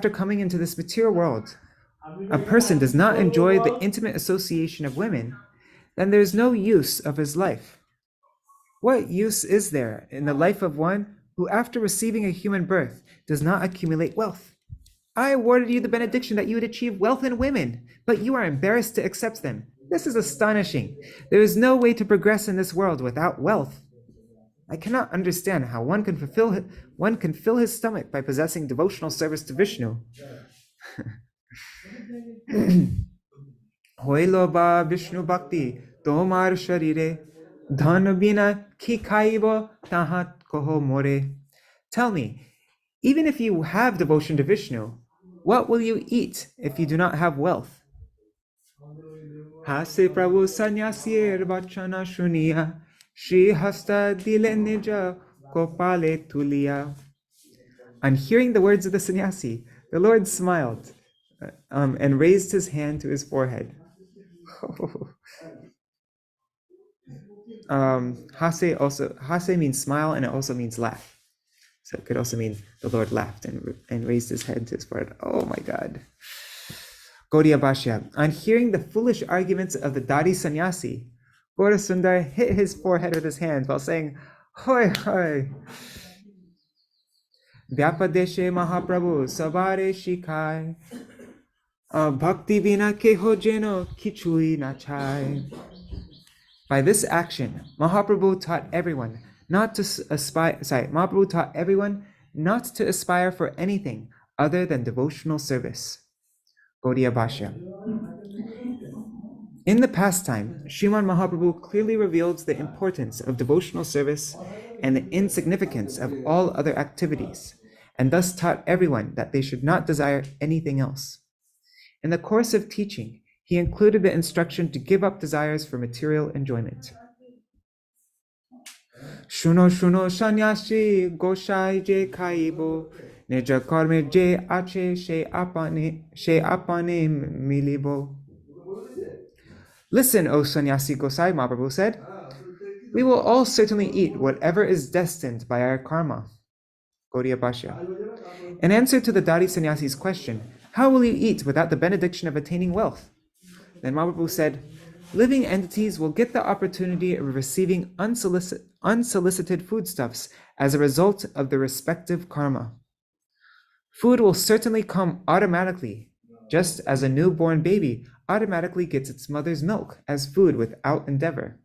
[SPEAKER 1] coming into this material world, a person does not enjoy the intimate association of women, then there is no use of his life. What use is there in the life of one who, after receiving a human birth, does not accumulate wealth? I awarded you the benediction that you would achieve wealth in women, but you are embarrassed to accept them. This is astonishing. There is no way to progress in this world without wealth. I cannot understand how one can fill his stomach by possessing devotional service to Vishnu. Hoilo ba Vishnu bhakti tomar sharire, dhan bina ki khaibo tahat koho more. Tell me, even if you have devotion to Vishnu, what will you eat if you do not have wealth? Hase Prabhu sannyasir bachana shuniya, Shri hasta dile nija kopale tuliya. On hearing the words of the sannyasi, the Lord smiled and raised his hand to his forehead. Hase means smile, and it also means laugh. So it could also mean the Lord laughed and raised his head to his forehead. Oh my God. Gaudiya Bhashya. On hearing the foolish arguments of the dārī-sannyāsī, Gaurasundara hit his forehead with his hand while saying, Hoi hoi. Vyapadeshe Mahaprabhu sabare shikai, bhakti vina keho jeno kichui nachai. By this action, Mahaprabhu taught everyone not to aspire for anything other than devotional service. Gaudiya Bhashya. In the pastime, Śrīman Mahāprabhu clearly revealed the importance of devotional service and the insignificance of all other activities, and thus taught everyone that they should not desire anything else. In the course of teaching, he included the instruction to give up desires for material enjoyment. Shuno shuno sannyasi goshai je kaibo, neja karme je ache she apane milibo. Listen, O sannyasi Gosai, Mahaprabhu said, we will all certainly eat whatever is destined by our karma. Gaudiya Bhashya. In answer to the dārī-sannyāsī's question, how will you eat without the benediction of attaining wealth? Then Mahaprabhu said, living entities will get the opportunity of receiving unsolicited foodstuffs as a result of the respective karma. Food will certainly come automatically, just as a newborn baby automatically gets its mother's milk as food without endeavor.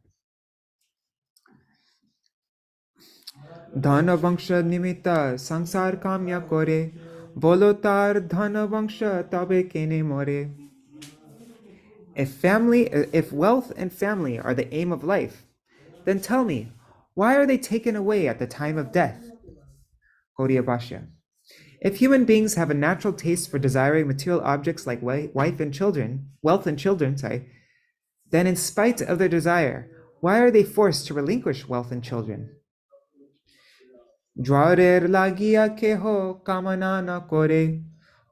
[SPEAKER 1] Dhana vangsha nimitta sansar kamya kore, bolo tar dhana vangsha tabe kene more. If wealth and family are the aim of life, then tell me, why are they taken away at the time of death? Gaudiya Bhashya. If human beings have a natural taste for desiring material objects like wealth and children, then in spite of their desire, why are they forced to relinquish wealth and children? Jwarer lagia keho kamana na kore,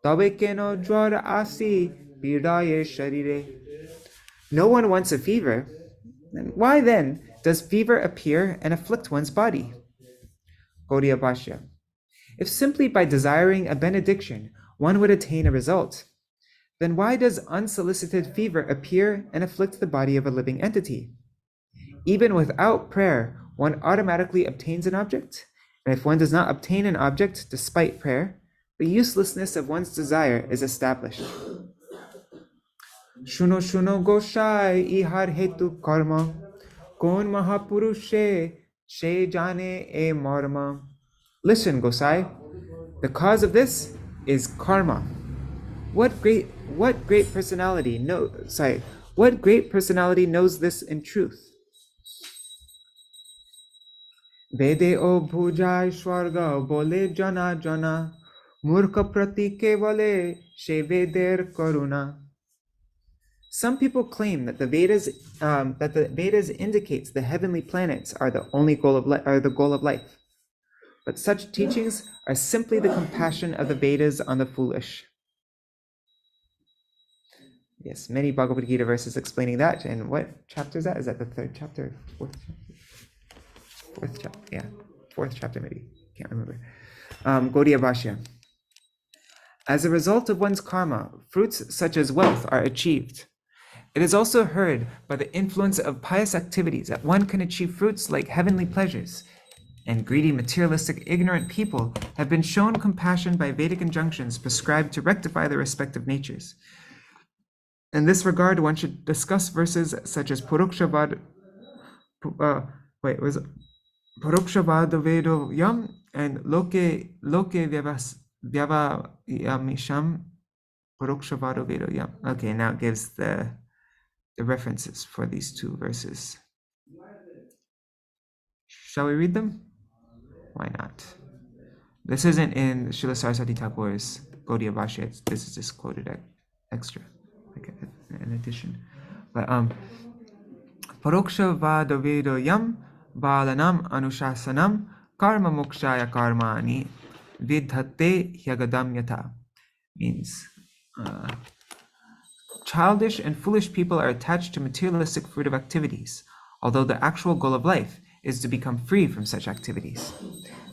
[SPEAKER 1] tabe keno jwar asi pidaye sharire. No one wants a fever. Why then does fever appear and afflict one's body? Gaudiya Bhashya. If simply by desiring a benediction one would attain a result, then why does unsolicited fever appear and afflict the body of a living entity? Even without prayer, one automatically obtains an object, and if one does not obtain an object despite prayer, the uselessness of one's desire is established. Shuno shuno goshai ihar hetu karma, kon mahapurushe she jane e marma. Listen, Gosai, the cause of this is karma. What great personality knows this in truth? Vede o bhujai swarga bole jana jana, murkha prati kevale she veder karuna. Some people claim that the Vedas indicates the heavenly planets are the only goal of life. But such teachings are simply the compassion of the Vedas on the foolish. Yes, many Bhagavad Gita verses explaining that. And what chapter is that? Is that the third chapter? Fourth chapter? Yeah, fourth chapter maybe. Can't remember. Gaudiya Bhashya. As a result of one's karma, fruits such as wealth are achieved. It is also heard by the influence of pious activities that one can achieve fruits like heavenly pleasures, and greedy, materialistic, ignorant people have been shown compassion by Vedic injunctions prescribed to rectify their respective natures. In this regard, one should discuss verses such as Purukshavada Vedo Yam and Loke Vyavayamisham Purukshavada Vedo Yam. Okay, now it gives the references for these two verses. Shall we read them? Why not? This isn't in Srila Saraswati Thakur's Gaudiya Bhashya. This is just quoted extra, like in addition. But Paroksha Vadavedo Yam Balanam Anushasanam Karma Mokshaya Karmani Vidhate Hyagadam Yata means childish and foolish people are attached to materialistic fruitive activities, although the actual goal of life is to become free from such activities.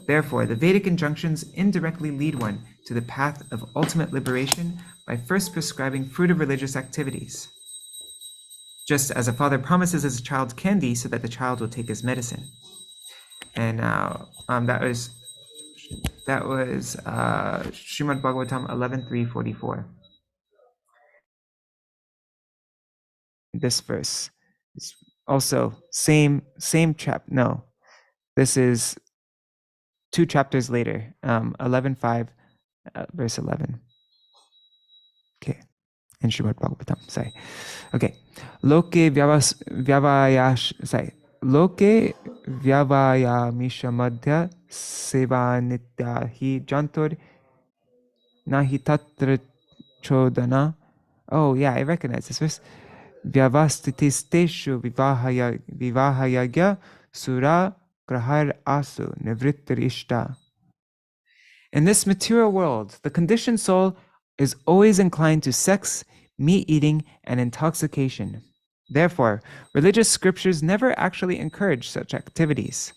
[SPEAKER 1] Therefore, the Vedic injunctions indirectly lead one to the path of ultimate liberation by first prescribing fruitive religious activities. Just as a father promises his child candy so that the child will take his medicine. And now that was Śrīmad Bhāgavatam 11.3.44. This verse is also same chapter. No, this is 2 chapters later, 11.5, verse 11. Okay, in Śrīmad Bhāgavatam. Sorry. Okay, Loke vyavayamisha madhya seva nitya hi jantor nahi tatra chodana. Oh yeah, I recognize this verse. Vyavastitisteshu vivahayagya sura grahar asu nivrittarishta. In this material world, the conditioned soul is always inclined to sex, meat eating, and intoxication. Therefore, religious scriptures never actually encourage such activities.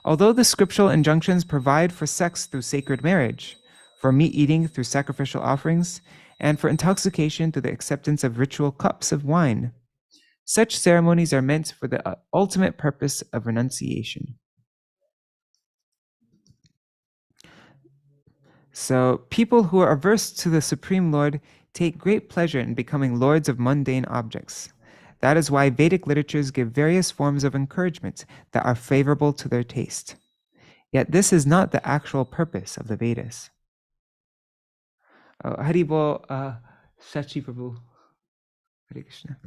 [SPEAKER 1] Although the scriptural injunctions provide for sex through sacred marriage, for meat eating through sacrificial offerings, and for intoxication through the acceptance of ritual cups of wine, Such ceremonies are meant for the ultimate purpose of renunciation. So people who are averse to the Supreme Lord take great pleasure in becoming lords of mundane objects. That is why Vedic literatures give various forms of encouragement that are favorable to their taste. Yet this is not the actual purpose of the Vedas. Haribol, Shachi Prabhu. Hare Krishna.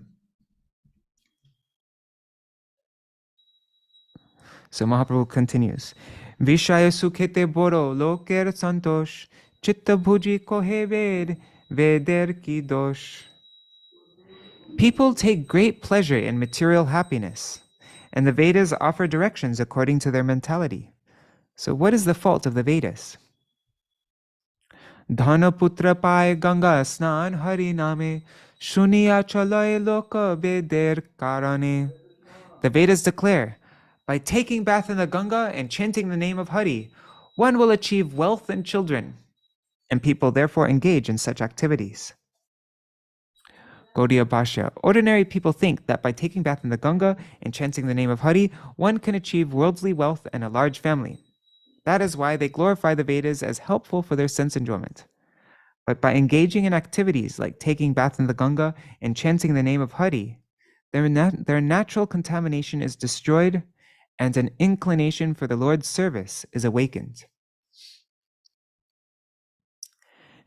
[SPEAKER 1] So Mahaprabhu continues. Vishaya sukhete boro loker santosh, chitta bhuji kohe veder ki dosh. People take great pleasure in material happiness, and the Vedas offer directions according to their mentality. So what is the fault of the Vedas? Dhana putra pai ganga snan hari name, shuniya chalai loka veder karane. The Vedas declare, by taking bath in the Ganga and chanting the name of Hari, one will achieve wealth and children, and people therefore engage in such activities. Gaudiya Bhashya. Ordinary people think that by taking bath in the Ganga and chanting the name of Hari, one can achieve worldly wealth and a large family. That is why they glorify the Vedas as helpful for their sense enjoyment. But by engaging in activities like taking bath in the Ganga and chanting the name of Hari, their natural contamination is destroyed and an inclination for the Lord's service is awakened.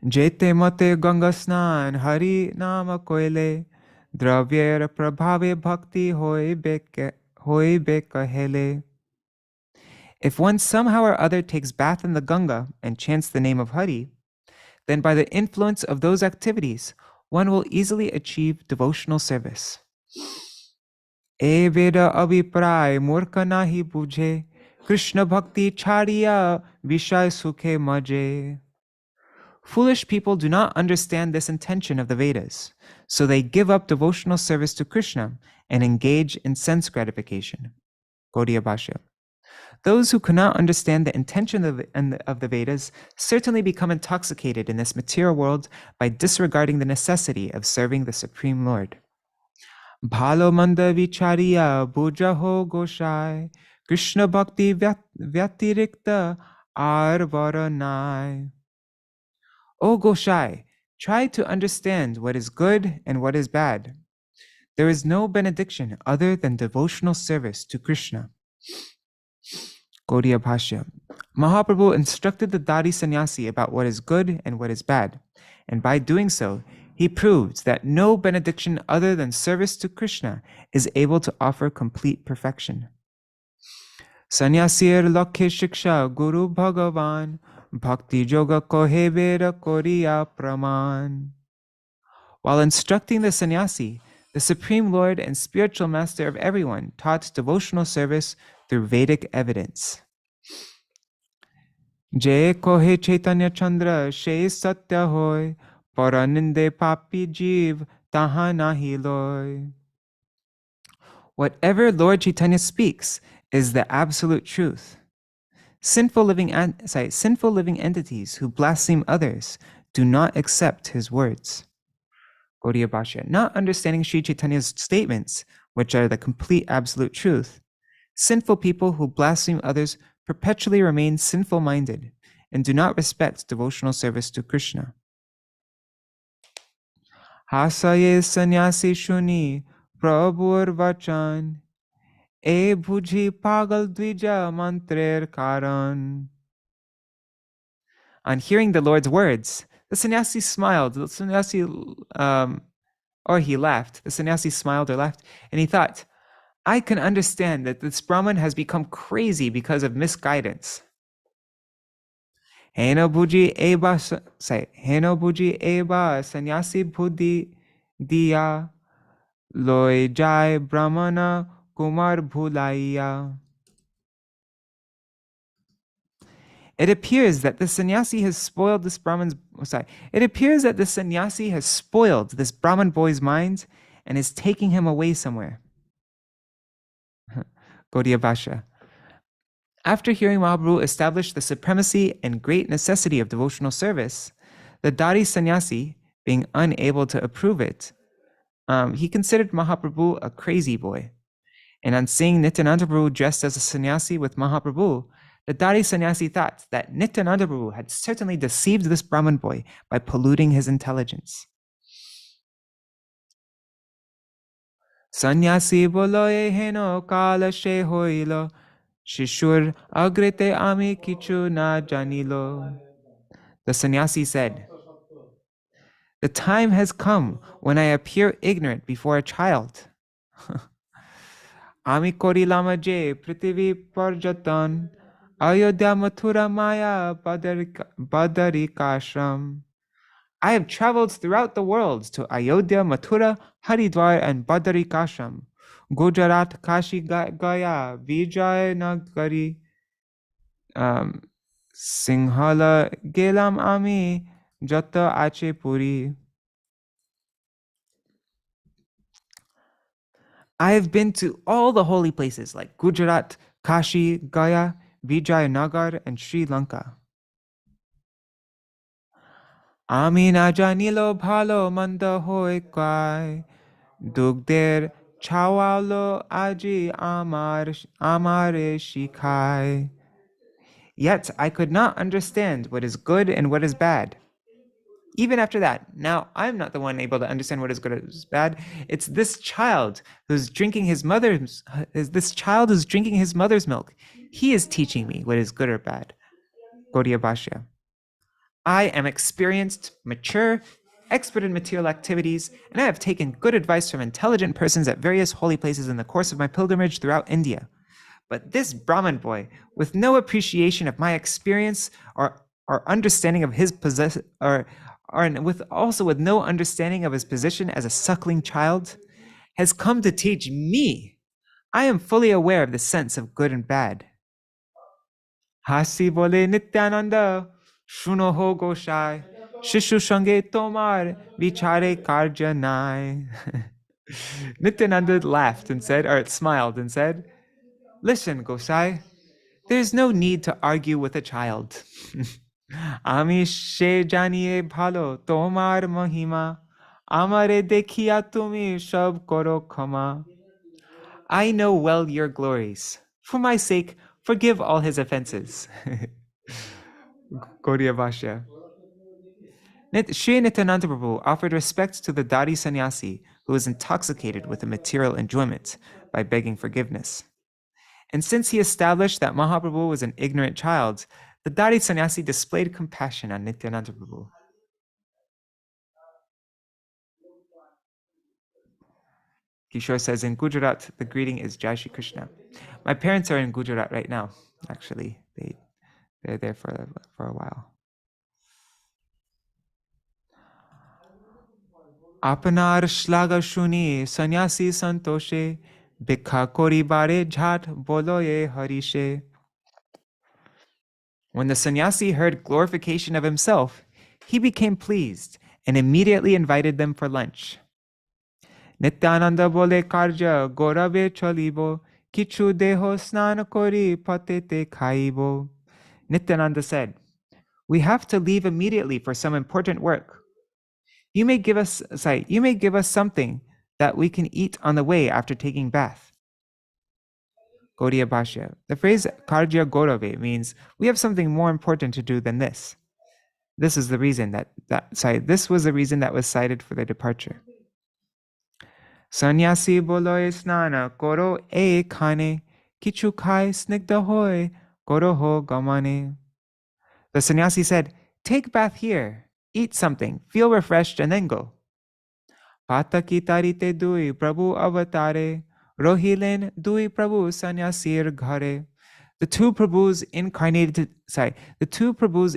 [SPEAKER 1] Jete mate Ganga snan Hari nama koile, dravyera prabhave bhakti hoy bekahele. If one somehow or other takes bath in the Ganga and chants the name of Hari, then by the influence of those activities, one will easily achieve devotional service. E Veda abhipray murkha nahi bujhe, Krishna bhakti chariya vishay sukhe maje. Foolish people do not understand this intention of the Vedas, so they give up devotional service to Krishna and engage in sense gratification. Gaudiya Bhashya. Those who cannot understand the intention of the Vedas certainly become intoxicated in this material world by disregarding the necessity of serving the Supreme Lord. Bhalo manda vichariya buja ho goshai, Krishna bhakti vyatirikta arvara nai. O Goshai, try to understand what is good and what is bad. There is no benediction other than devotional service to Krishna. Gaudiya Bhashya. Mahaprabhu instructed the dārī-sannyāsī about what is good and what is bad, and by doing so, he proved that no benediction other than service to Krishna is able to offer complete perfection. Sannyasir lakhe shiksha guru bhagavan, bhakti yoga kohe veda koriya praman. While instructing the sannyasi, the Supreme Lord and spiritual master of everyone taught devotional service through Vedic evidence. Jai kohe Chaitanya Chandra she satya hoy, paraninde papi jeev taha nahi loy. Whatever Lord Chaitanya speaks is the absolute truth. Sinful living entities who blaspheme others do not accept his words. Gaudiya Bhashya. Not understanding Śrī Caitanya's statements, which are the complete absolute truth, sinful people who blaspheme others perpetually remain sinful-minded and do not respect devotional service to Krishna. Hasaye sannyasi shuni prabhur vachan, e bhujhi pagal dvija mantrer karan. On hearing the Lord's words, the sannyasi smiled. Or he laughed. The sannyasi smiled or laughed, and he thought, I can understand that this Brahman has become crazy because of misguidance. Heno bhuji eba sannyasi buddhi diya, loy jai brahmana kumar bhulaiya. It appears that the sannyasi has spoiled this Brahman boy's mind and is taking him away somewhere. Gaudiya Bhashya. After hearing Mahaprabhu establish the supremacy and great necessity of devotional service, the dārī-sannyāsī, being unable to approve it, he considered Mahaprabhu a crazy boy. And on seeing Nityananda Prabhu dressed as a sannyasi with Mahaprabhu, the dārī-sannyāsī thought that Nityananda Prabhu had certainly deceived this Brahmin boy by polluting his intelligence. Sannyasi boloye heno kala she hoilo, shishur agrete ami kichu na janilo. The sannyasi said, "The time has come when I appear ignorant before a child. Ami korilama je prithvi parjatan, Ayodhya Mathura Maya Badarikashram. I have traveled throughout the world to Ayodhya, Mathura, Haridwar, and Badarikashram, Gujarat, Kashi, Gaya, Vijayanagari, Singhala, Gelam Ami, Jata Ache Puri. I have been to all the holy places like Gujarat, Kashi, Gaya, Vijayanagar, and Sri Lanka. Ami na janilo bhalo manda hoy kai, dugder chawalo aji amare shikai. Yet I could not understand what is good and what is bad. Even after that, now I'm not the one able to understand what is good and what is bad. It's this child who's drinking his mother's milk. He is teaching me what is good or bad. Gaudiya Bhashya. I am experienced, mature, expert in material activities, and I have taken good advice from intelligent persons at various holy places in the course of my pilgrimage throughout India. But this Brahmin boy, with no appreciation of my experience or understanding of his with no understanding of his position as a suckling child, has come to teach me. I am fully aware of the sense of good and bad. Hasi bole Nityānanda, Shuno ho Goshai, Shishu Shange Tomar, Vichare Karja Nai. Nityananda laughed and said, or smiled and said, "Listen, Gosai, there's no need to argue with a child. Ami she janiye bhalo tomar mahima, amare dekhiya tumi shab koro khama. I know well your glories. For my sake, forgive all his offenses." Gaudiya Bhashya. Śrī Nityananda Prabhu offered respect to the dārī-sannyāsī who was intoxicated with the material enjoyment by begging forgiveness. And since he established that Mahaprabhu was an ignorant child, the dārī-sannyāsī displayed compassion on Nityananda Prabhu. Kishore says, in Gujarat, the greeting is Jai Shri Krishna. My parents are in Gujarat right now, actually. They're there for a while. Apanar shlaga shuni sannyasi santoshe, bikha kori bare jhat boloye harishe. When the sannyasi heard glorification of himself, he became pleased and immediately invited them for lunch. Nityānanda bole karja gorabe chalibo, kichu deho snan kori patete khaibo. Nityananda said, "We have to leave immediately for some important work. You may give us something that we can eat on the way after taking bath." Gaudiya Bhashya. The phrase karja gorave means we have something more important to do than this. This was the reason that was cited for their departure. Sannyasi boloye snana koro e khane, kichu khai snigdha hoy koro ho gamane. The sannyasi said, "Take bath here, eat something, feel refreshed, and then go." Pataki tarite dui prabhu avatare, rohilen dui prabhu sannyasir ghare. The two Prabhus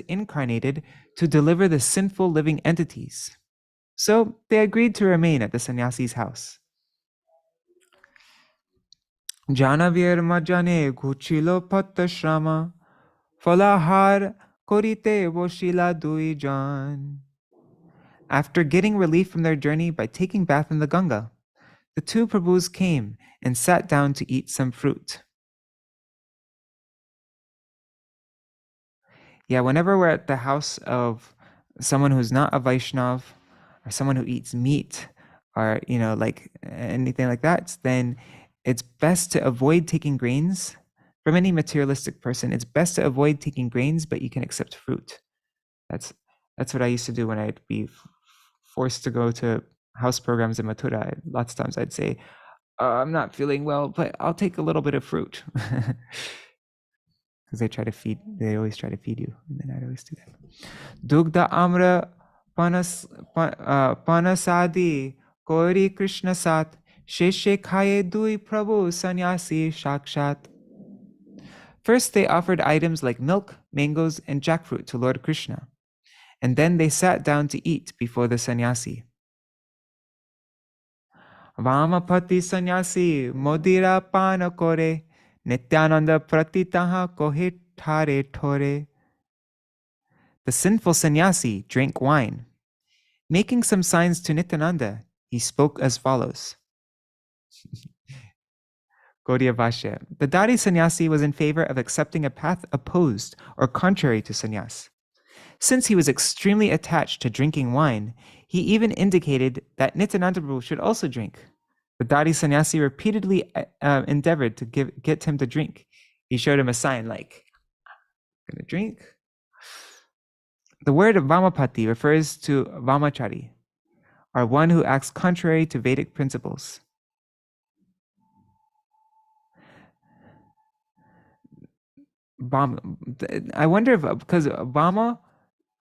[SPEAKER 1] incarnated to deliver the sinful living entities. So they agreed to remain at the sannyasi's house. Janavir majane ghuchilo pattashrama, falahar korite boshila dui jan. After getting relief from their journey by taking bath in the Ganga, the two Prabhus came and sat down to eat some fruit. Yeah, whenever we're at the house of someone who's not a Vaishnav or someone who eats meat or like anything like that, then it's best to avoid taking grains. From any materialistic person, it's best to avoid taking grains, but you can accept fruit. That's what I used to do when I'd be forced to go to house programs in Mathura. Lots of times I'd say, I'm not feeling well, but I'll take a little bit of fruit. Because they always try to feed you, and then I'd always do that. Dugda amra panasadi kori Krishna sat sheshe khaye dui prabhu sannyasi shakshat. First, they offered items like milk, mangoes, and jackfruit to Lord Krishna, and then they sat down to eat before the sannyasi. Vāmāpati sannyasi modira pana kore Nityānanda pratitaha kohe thare thore. The sinful sannyasi drank wine. Making some signs to Nityānanda, he spoke as follows. Gaudiya Bhashya. The dārī-sannyāsī was in favor of accepting a path opposed or contrary to sannyas. Since he was extremely attached to drinking wine, he even indicated that Nityānanda Prabhu should also drink. The dārī-sannyāsī repeatedly endeavored to get him to drink. He showed him a sign like, I'm going to drink. The word vāmāpati refers to vāmācāri, or one who acts contrary to Vedic principles. I wonder if, because vāma,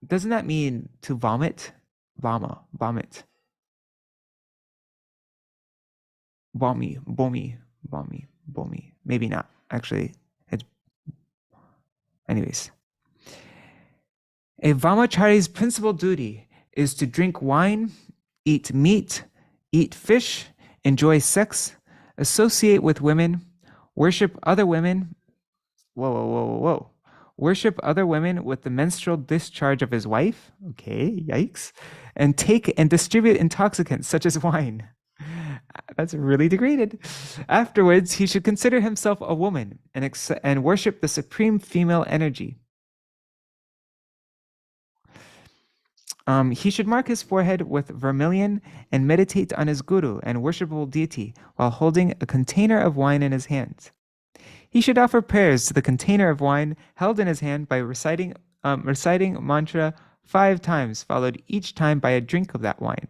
[SPEAKER 1] doesn't that mean to vomit? Vāma, vomit. Bomi. Maybe not, actually. Anyways. A vāmācāri's principal duty is to drink wine, eat meat, eat fish, enjoy sex, associate with women, worship other women. Whoa. Worship other women with the menstrual discharge of his wife. Okay, yikes. And take and distribute intoxicants such as wine. That's really degraded. Afterwards, he should consider himself a woman and worship the supreme female energy. He should mark his forehead with vermilion and meditate on his guru and worshipable deity while holding a container of wine in his hands. He should offer prayers to the container of wine held in his hand by reciting mantra 5 times, followed each time by a drink of that wine.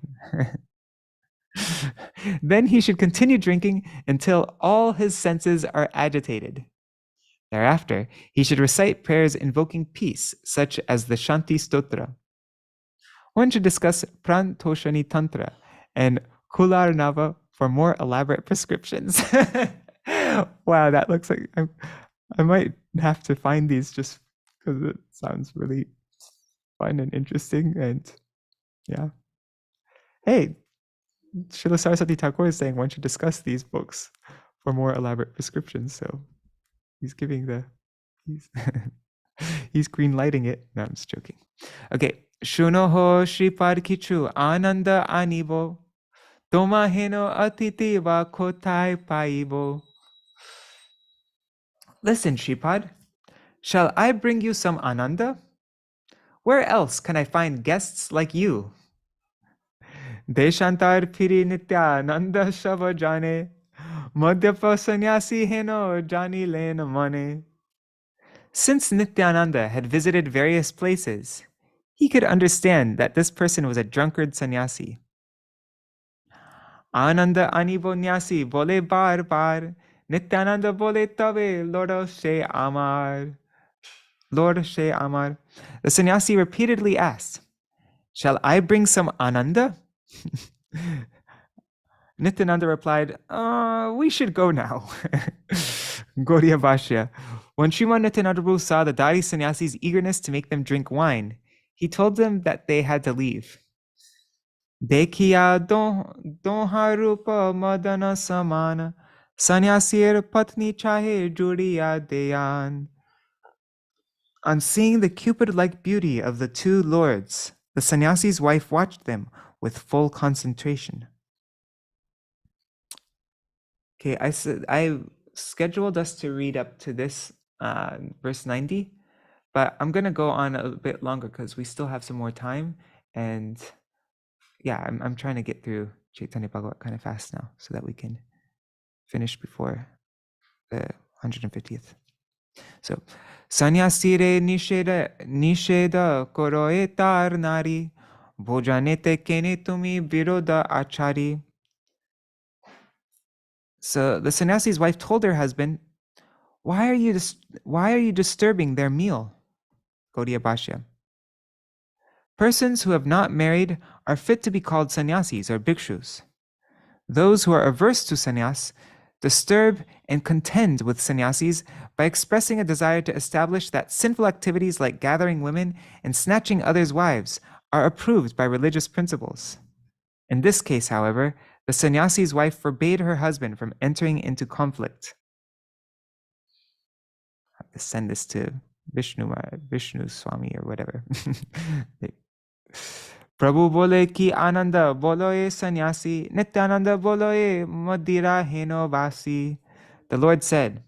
[SPEAKER 1] Then he should continue drinking until all his senses are agitated. Thereafter, he should recite prayers invoking peace, such as the Shanti Stotra. One should discuss Prantoshani Tantra and Kularnava for more elaborate prescriptions. Wow, that looks like I might have to find these just because it sounds really fun and interesting. And yeah. Hey, Srila Saraswati Thakur is saying one should discuss these books for more elaborate prescriptions. So he's giving he's green lighting it. No, I'm just joking. Okay. Shunoho Shripad Kichu Ananda Anibo Toma Heno Atiti Va Kotai Paibo. Listen, Shripad, shall I bring you some Ananda? Where else can I find guests like you? Deshantar Piri Nityānanda Shava Jane Madhya Sannyāsī Heno Jani Lena Mane. Since Nityānanda had visited various places, he could understand that this person was a drunkard sannyasi. Ananda Anibo Nyasi Bole Bar Bar Nityānanda Bole Tabe Lord She Amar. Lord She Amar. The sannyasi repeatedly asked, shall I bring some Ananda? Nityananda replied, we should go now. Gaudiya Bhashya. When Śrīman Nityananda saw the dārī-sannyāsī's eagerness to make them drink wine, he told them that they had to leave. Dekhiya doha rupa madana samana sannyasir patni chahe judiya deyan. On seeing the Cupid-like beauty of the two lords, the sannyasi's wife watched them with full concentration. Okay, I scheduled us to read up to this verse 90, but I'm going to go on a bit longer because we still have some more time. And yeah, I'm trying to get through Caitanya-bhāgavata kind of fast now so that we can finish before the 150th. So, Sannyasire nisheda koroe tar nari, bhojanete kene tumi viroda achari. So the sannyasi's wife told her husband, why are you disturbing their meal? Gaudiya Bhashya. Persons who have not married are fit to be called sannyasis or bhikshus. Those who are averse to sannyas disturb and contend with sannyasis by expressing a desire to establish that sinful activities like gathering women and snatching others' wives are approved by religious principles. In this case, however, the sannyasi's wife forbade her husband from entering into conflict. I have to send this to Vishnu Swami or whatever. Prabhu bole ki ananda boloye sannyasi, Nityānanda boloye madira heno vasi. The Lord said,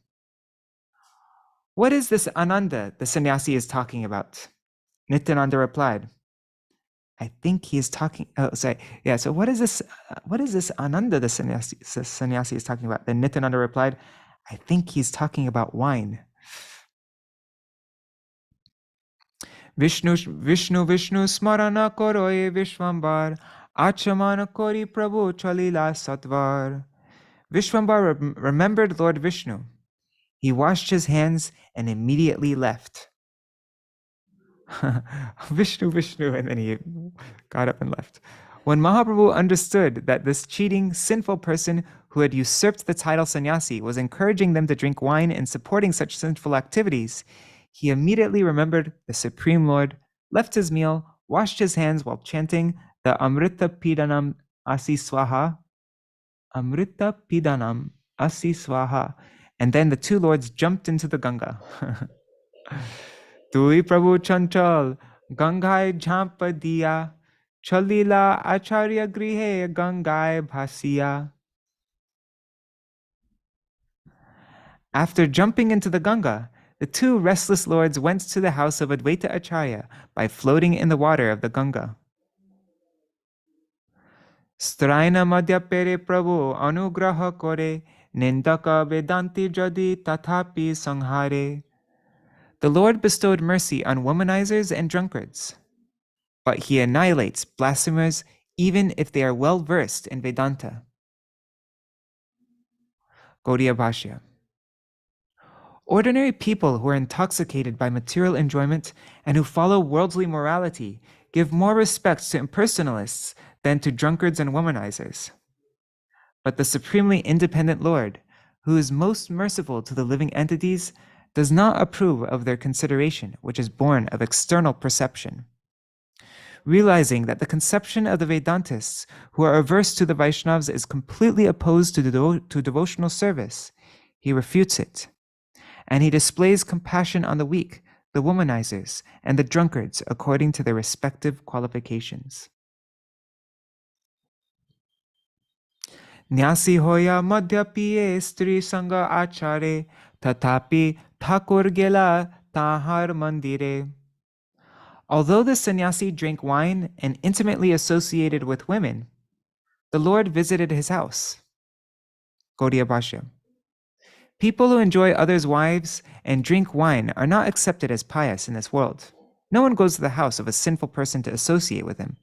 [SPEAKER 1] what is this ananda the sannyasi is talking about? Nityānanda replied, I think he is talking, so what is this ananda the sannyasi is talking about? Then Nityānanda replied, I think he's talking about wine. Vishnu smarana koroye Vishvambar, achamana kori Prabhu chalila satvar. Vishvambar remembered Lord Vishnu. He washed his hands and immediately left. Vishnu, and then he got up and left. When Mahaprabhu understood that this cheating, sinful person who had usurped the title sannyasi was encouraging them to drink wine and supporting such sinful activities, he immediately remembered the Supreme Lord, left his meal, washed his hands while chanting the Amrita Pidanam Asi Swaha, and then the two lords jumped into the Ganga. Tui Prabhu Chanchal, Gangai Jhampa Diya, Chalila Acharya Grihe Gangai Bhasiya. After jumping into the Ganga, the two restless lords went to the house of Advaita Acharya by floating in the water of the Ganga. Straina Madhyapere Prabhu Anugraha Kore, Nindaka Vedanti Jadi Tathapi Sanghare. The Lord bestowed mercy on womanizers and drunkards, but he annihilates blasphemers even if they are well versed in Vedanta. Gaudiya Bhashya. Ordinary people who are intoxicated by material enjoyment and who follow worldly morality give more respect to impersonalists than to drunkards and womanizers. But the supremely independent Lord, who is most merciful to the living entities, does not approve of their consideration, which is born of external perception. Realizing that the conception of the Vedantists who are averse to the Vaishnavas is completely opposed to devotional service, he refutes it. And he displays compassion on the weak, the womanizers, and the drunkards according to their respective qualifications. Nyasi hoya madhyapiye stri sanga achare, tatapi thakur gela tahar mandire. Although the sannyasi drank wine and intimately associated with women, the Lord visited his house. Gaudiya Bhashya. People who enjoy others' wives and drink wine are not accepted as pious in this world. No one goes to the house of a sinful person to associate with him.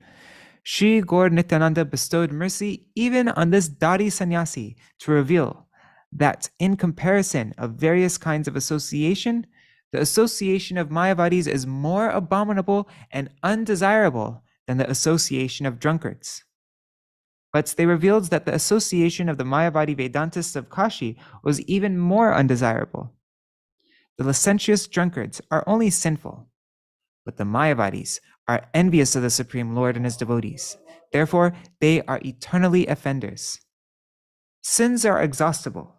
[SPEAKER 1] Shri Gaur Nityānanda bestowed mercy even on this dārī-sannyāsī to reveal that in comparison of various kinds of association, the association of Mayavadis is more abominable and undesirable than the association of drunkards. But they revealed that the association of the Mayavadi Vedantists of Kashi was even more undesirable. The licentious drunkards are only sinful, but the Mayavadis are envious of the Supreme Lord and his devotees. Therefore, they are eternally offenders. Sins are exhaustible,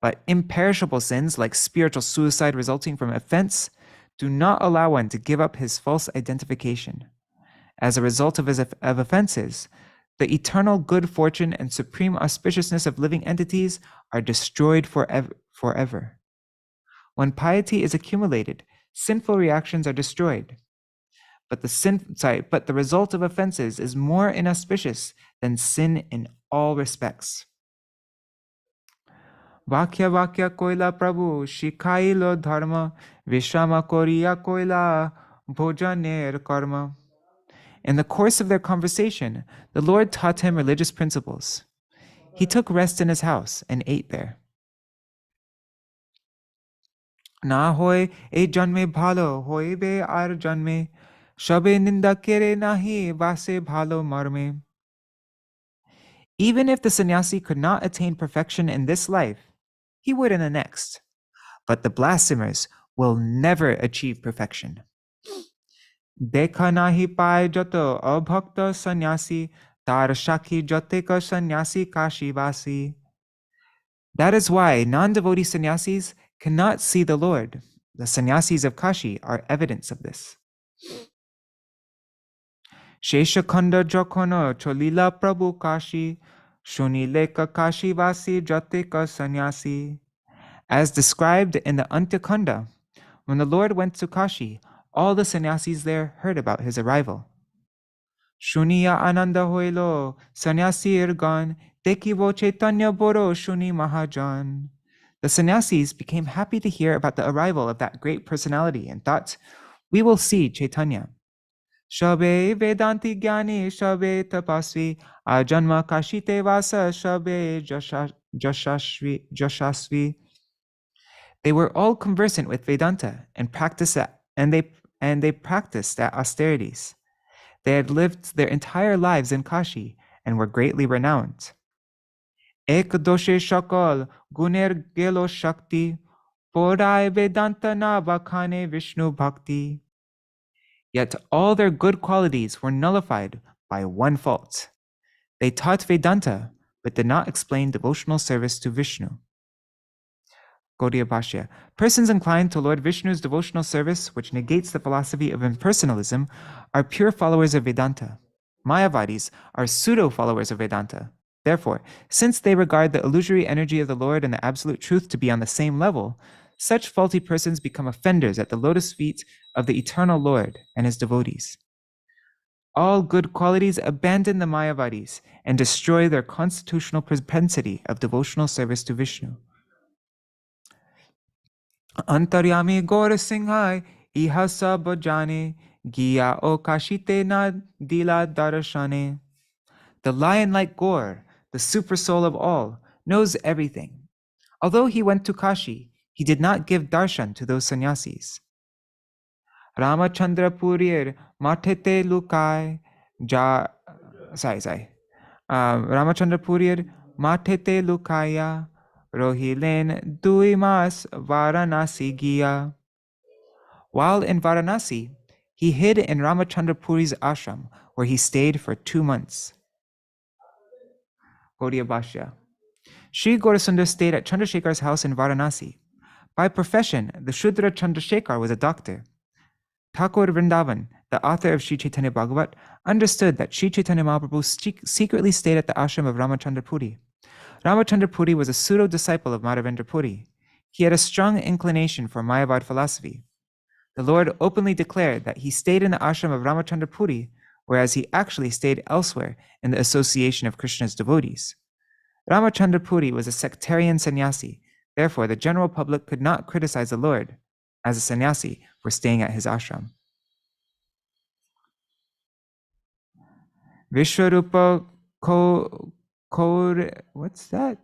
[SPEAKER 1] but imperishable sins like spiritual suicide resulting from offense do not allow one to give up his false identification. As a result of offenses, the eternal good fortune and supreme auspiciousness of living entities are destroyed forever. When piety is accumulated, sinful reactions are destroyed. but the result of offenses is more inauspicious than sin in all respects. Vakya Vakya Koila Prabhu Shikailo Dharma Vishama Koriya Koila Bhojaner Karma. In the course of their conversation, the Lord taught him religious principles. He took rest in his house and ate there. Na hoy e janme bhalo hoibe ar janme shabe ninda kere nahi vase bhalo marme. Even if the sannyasi could not attain perfection in this life, he would in the next. But the blasphemers will never achieve perfection. Dekha nahi paye jato abhakta sannyasi tar shakhi jateka sannyasi kashi vasi. That is why non-devotee sannyasis cannot see the Lord. The sannyasis of Kashi are evidence of this. Sheshakhanda Jokono Cholila Prabhu Kashi Shunileka Kashi Vasi Jateka Sannyasi. As described in the Antyakanda, when the Lord went to Kashi, all the sannyasis there heard about his arrival. Shuniya Ananda Hoilo Sannyasi Irgan Dekivo Chaitanya Boro Shuni Mahajan. The sannyasis became happy to hear about the arrival of that great personality and thought, we will see Chaitanya. Shabe Vedanti Gyani Shabe Tapasvi Ajanma Kashite Vasa Shabe Joshasvi. They were all conversant with Vedanta and practiced they practiced at austerities. They had lived their entire lives in Kashi and were greatly renowned. Ek doshe shakal guner gelo shakti porai Vedanta na vakhane Vishnu bhakti. Yet all their good qualities were nullified by one fault. They taught Vedanta, but did not explain devotional service to Vishnu. Gaudiya Bhashya. Persons inclined to Lord Vishnu's devotional service, which negates the philosophy of impersonalism, are pure followers of Vedanta. Mayavadis are pseudo-followers of Vedanta. Therefore, since they regard the illusory energy of the Lord and the absolute truth to be on the same level, such faulty persons become offenders at the lotus feet of the eternal Lord and his devotees. All good qualities abandon the Mayavadis and destroy their constitutional propensity of devotional service to Vishnu. Antaryami Gaurasundarai iha sab jane giya o kashite na dila darashane. The lion-like Gaur, the super soul of all, knows everything. Although he went to Kashi, he did not give darshan to those sannyasis. Ramachandra Purir Matete Lukai Ramachandra Purir Matete Lukaya Rohilen Duimas Varanasi Giya. While in Varanasi, he hid in Ramachandra Puri's ashram, where he stayed for 2 months. Gaudiya Bhashya. Śrī Gaurasundara stayed at Chandrasekhar's house in Varanasi. By profession, the Shudra Chandrasekhar was a doctor. Thakur Vrindavan, the author of Śrī Caitanya-bhāgavata, understood that Śrī Caitanya-Mahaprabhu secretly stayed at the ashram of Ramachandra Puri. Ramachandra Puri was a pseudo-disciple of Madhavendra Puri. He had a strong inclination for Mayavad philosophy. The Lord openly declared that he stayed in the ashram of Ramachandra Puri, whereas he actually stayed elsewhere in the association of Krishna's devotees. Ramachandra Puri was a sectarian sannyasi. Therefore, the general public could not criticize the Lord as a sannyasi for staying at his ashram. Vishwarupa what's that?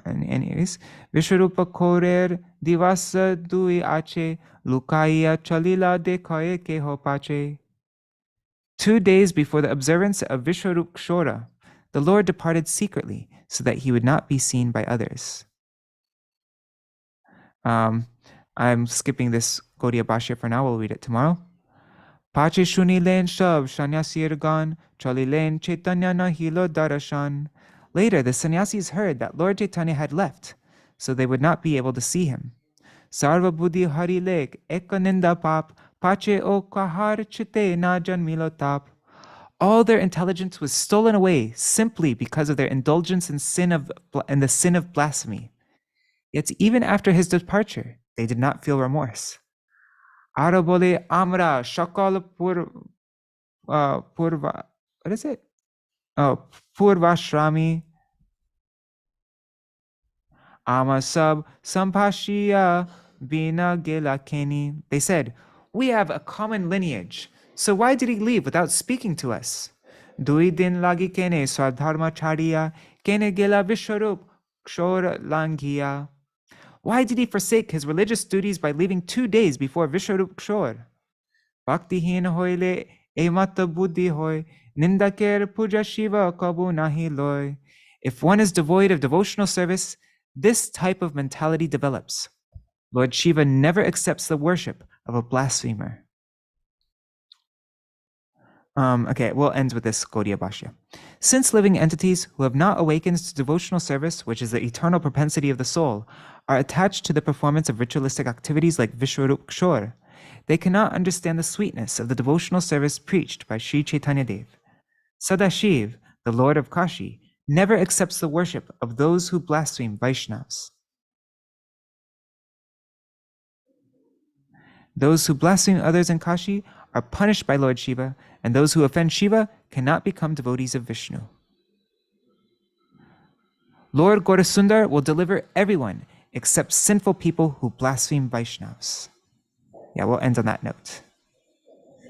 [SPEAKER 1] Anyways, Vishwarupa Korer Divasa Dui Ache Lukaiya Chalila Dekhaye Keho Pache. 2 days before the observance of Vishwarup Kshora, the Lord departed secretly so that he would not be seen by others. I'm skipping this Gaudiya Bhashya for now. We'll read it tomorrow. Pache shuni len shab sanyasir gan chali len Chaitanya na hilo darashan. Later, the sannyasis heard that Lord Chaitanya had left, so they would not be able to see him. Sarva buddhi hari lek ekaninda pap pache o kahar chite na janmilo tap. All their intelligence was stolen away simply because of their indulgence in the sin of blasphemy. Yet even after his departure, they did not feel remorse. Aro bole amra shakal purva, what is it? Oh, purvashrami ama sab sampashiya bina gilakeni. They said, we have a common lineage, so why did he leave without speaking to us? Dui din lagi kene swadharma chariya kene gila vishwarup kshor langiya. Why did he forsake his religious duties by leaving 2 days before Vishwarup Kshor? Bhaktihin hoile emata buddhi hoy nindaker puja shiva kabu nahi loy. If one is devoid of devotional service, this type of mentality develops. Lord Shiva never accepts the worship of a blasphemer. Okay, we'll end with this Gaudiya Bhashya. Since living entities who have not awakened to devotional service, which is the eternal propensity of the soul, are attached to the performance of ritualistic activities like Vishwarup Kshor, they cannot understand the sweetness of the devotional service preached by Śrī Caitanya-dev. Sadashiv, the Lord of Kashi, never accepts the worship of those who blaspheme Vaishnavas. Those who blaspheme others in Kashi are punished by Lord Shiva, and those who offend Shiva cannot become devotees of Vishnu. Lord Gaurasundara will deliver everyone except sinful people who blaspheme Vaishnavas. Yeah, we'll end on that note.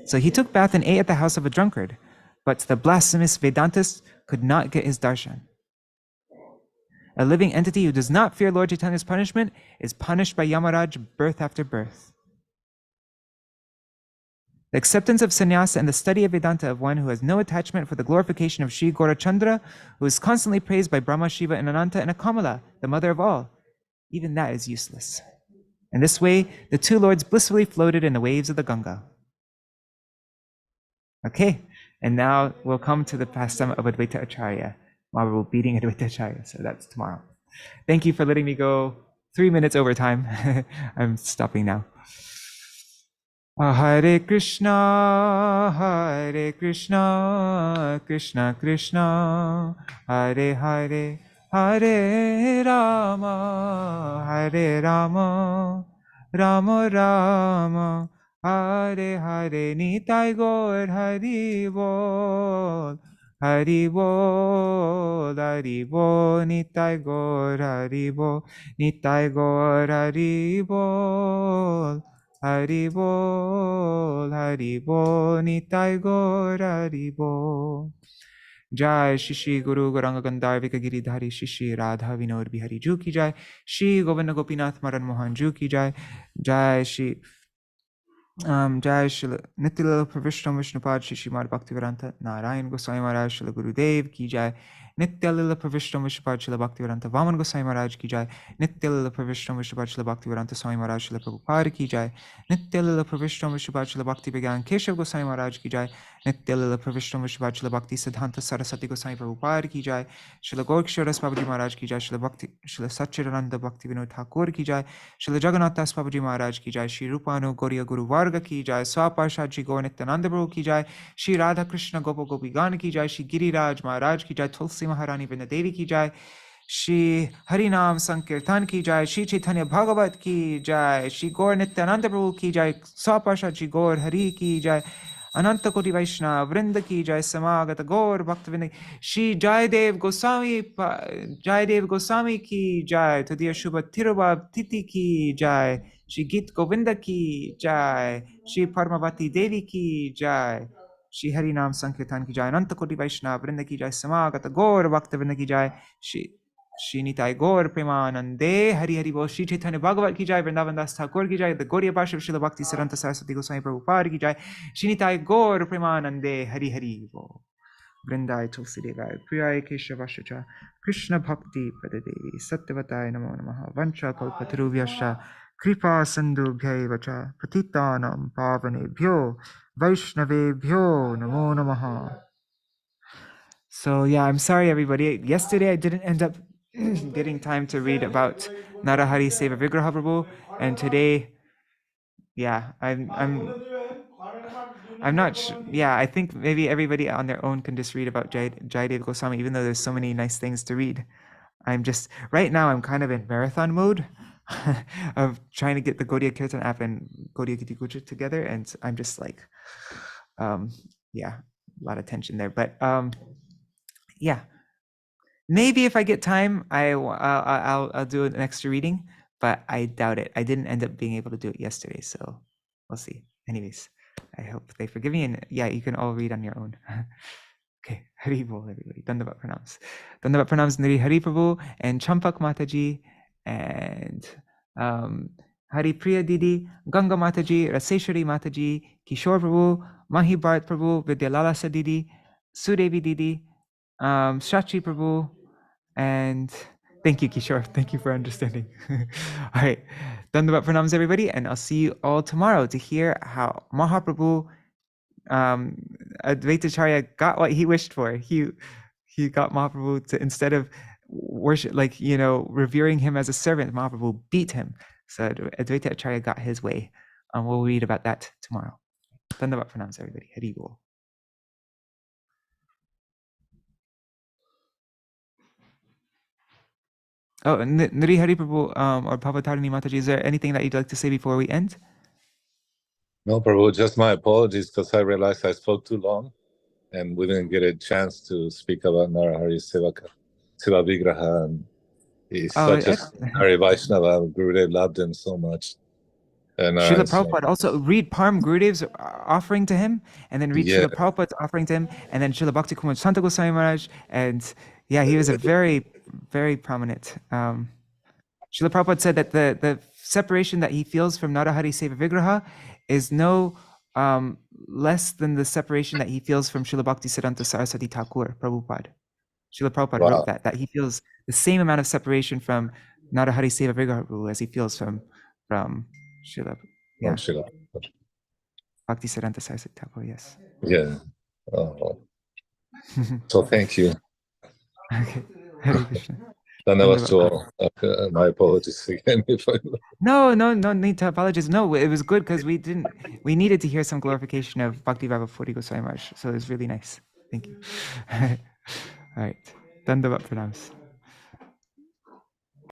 [SPEAKER 1] So he took bath and ate at the house of a drunkard, but the blasphemous Vedantist could not get his darshan. A living entity who does not fear Lord Chaitanya's punishment is punished by Yamaraj birth after birth. The acceptance of sannyasa and the study of Vedanta of one who has no attachment for the glorification of Sri Gaurachandra, who is constantly praised by Brahma, Shiva, and Ananta, and Kamala, the mother of all, even that is useless. In this way, the two lords blissfully floated in the waves of the Ganga. Okay, and now we'll come to the pastime of Advaita Acharya. Mahāprabhu beating Advaita Acharya, so that's tomorrow. Thank you for letting me go 3 minutes over time. I'm stopping now. Hare Krishna, Krishna Krishna, Hare Hare, Hare Rama, Rama Rama, Hare Hare, Nitai Gaur Hari Bol, Hari Bol, Hari Bol, Nitai Gaur Hari Bol, Nitai Gaur Hari Bol. Hari Bol, Nitai Gaur Hari Bol. Jai Shri Guru Gauranga Gandharvika Giridhari Shri Radha Vinod Bihari Ju ki jai. Shri Govinda Gopinath Madan Mohan Ju ki jai. Jai Shri Nityānanda Pravishtam Vishnupad Shri Śrīmad Bhaktivedanta Narayan Goswami Maharaj Shri Gurudev ki jai. Nityānanda Pravishtam Vishnupad Shri Bhaktivedanta Vaman Goswami Maharaj ki jai. Nityānanda Pravishtam Vishnupad Shri Bhaktivedanta Swami Maharaj Shri Prabhupada ki jai. Nityānanda Pravishtam Vishnupad Shri Bhakti Vigyan Keshav Goswami Maharaj ki jai. Nityānanda Pravishtam Vishnupad Shri Bhakti Siddhanta Saraswati Goswami Prabhupada ki jai. Shri Gaurkshara Babaji Maharaj ki jai. Shri Satchidananda Bhakti Vinod Thakur ki jai. Shri Jagannath Das Babaji Maharaj ki jai. Shri Rupanu Gauriya Guru Varga ki jai. Swaparshad Shri Gaur Nityānanda Prabhu ki jai. Shri Radha Krishna Gopa Gopi Gan ki jai. Shri Giriraj Maharaj ki jai. Tulsi Maharani Vrinda Devi ki jai. Shri Harinam Sankirtan ki jai. Śrī Caitanya-bhāgavata ki jai. Shri Gaur Nityānanda Prabhu ki jai. Swaparshad Shri Gaur Hari ki jai. Ananta Koti Vaishnava Vrinda ki jai. Samagata Gaur Bhaktavinda. Shri Jayadev Goswami ki jai. Tadiya Shubha Tirubha Titi ki jai. Shri Git Govinda ki jai. Shri Parmavati Devi ki jai. Shri Harinam Sankirtan ki jai. Ananta Koti Vaishnava Vrinda ki jai. Samagata Gaur Bhaktavinda ki jai. Shri Nitai Gaur Premanande Hari Hari Bol. Śrī Caitanya-bhāgavata ki jai. Vrindavan Das Thakur ki jai. The Gaudiya Bhashya of Srila Bhakti Siddhanta Saraswati Goswami Prabhupada ki jai. Shri Nitai Gaur Premanande Hari Hari Bol. Vrindai Tulsi Devai Priyai Keshavashacha Krishna Bhakti Padadevi Satyavatai Namo Namaha Vancha Kalpatarubhyascha Kripa Sandubhyai Vacha Patitanam Pavanebhyo Vaishnavebhyo Namo Namaha. So yeah, I'm sorry everybody. Yesterday I didn't end up getting time to read about Narahari Seva Vigraha Prabhu, and today, yeah, I'm not sure. Yeah, I think maybe everybody on their own can just read about Jayadev Goswami, even though there's so many nice things to read. Right now I'm kind of in marathon mode, of trying to get the Gaudiya Kirtan app and Gaudiya Giti Gujar together, and I'm just like, yeah, a lot of tension there. But yeah, maybe if I get time, I'll do an extra reading, but I doubt it. I didn't end up being able to do it yesterday, so we'll see. Anyways, I hope they forgive me, and yeah, you can all read on your own. Okay, Hari Bol, everybody. Dandavat pranams. Dandavat pranams, Niri Hari Prabhu and Champak Mataji and Hari Priya Didi, Ganga Mataji, Raseshwari Mataji, Kishore Prabhu, Mahi Bharat Prabhu, Vidyalalasa Didi, Sudevi Didi, Shachi Prabhu, and thank you, Kishore. Thank you for understanding. All right, Dandavat pranams, everybody, and I'll see you all tomorrow to hear how Mahaprabhu Advaitacharya got what he wished for. He got Mahaprabhu to, instead of worship, like, revering him as a servant, Mahaprabhu beat him. So Advaitacharya got his way. We'll read about that tomorrow. Dandavat pranams, everybody. Hari Bol. Oh, Nari Hari Prabhu or Bhavatarini Mataji, is there anything that you'd like to say before we end?
[SPEAKER 2] No, Prabhu, just my apologies because I realized I spoke too long and we didn't get a chance to speak about Narahari Seva Vigraha. And he's such a Hari Vaishnava. Gurudev loved him so much. And
[SPEAKER 1] Srila Prabhupada also read Param Gurudev's offering to him, and then read Srila Prabhupada's offering to him, and then Srila Bhakti Kumar Santa Goswami Maharaj, and yeah, he was a very, very prominent. Srila Prabhupada said that the separation that he feels from Narahari Seva Vigraha is no less than the separation that he feels from Srila Bhakti Siddhanta Saraswati Thakur, Prabhupada. Srila Prabhupada wrote that he feels the same amount of separation from Narahari Seva Vigraha as he feels from Srila, Bhakti Siddhanta Saraswati Thakur, yes.
[SPEAKER 2] Yeah. Oh. So thank you.
[SPEAKER 1] Okay. Hare Krishna.
[SPEAKER 2] That was to all. My apologies again.
[SPEAKER 1] No need to apologize. No, it was good because we needed to hear some glorification of Bhakti Vavapuri Goswami Maharaj. So it was really nice. Thank you. All right. Dandavat pranams.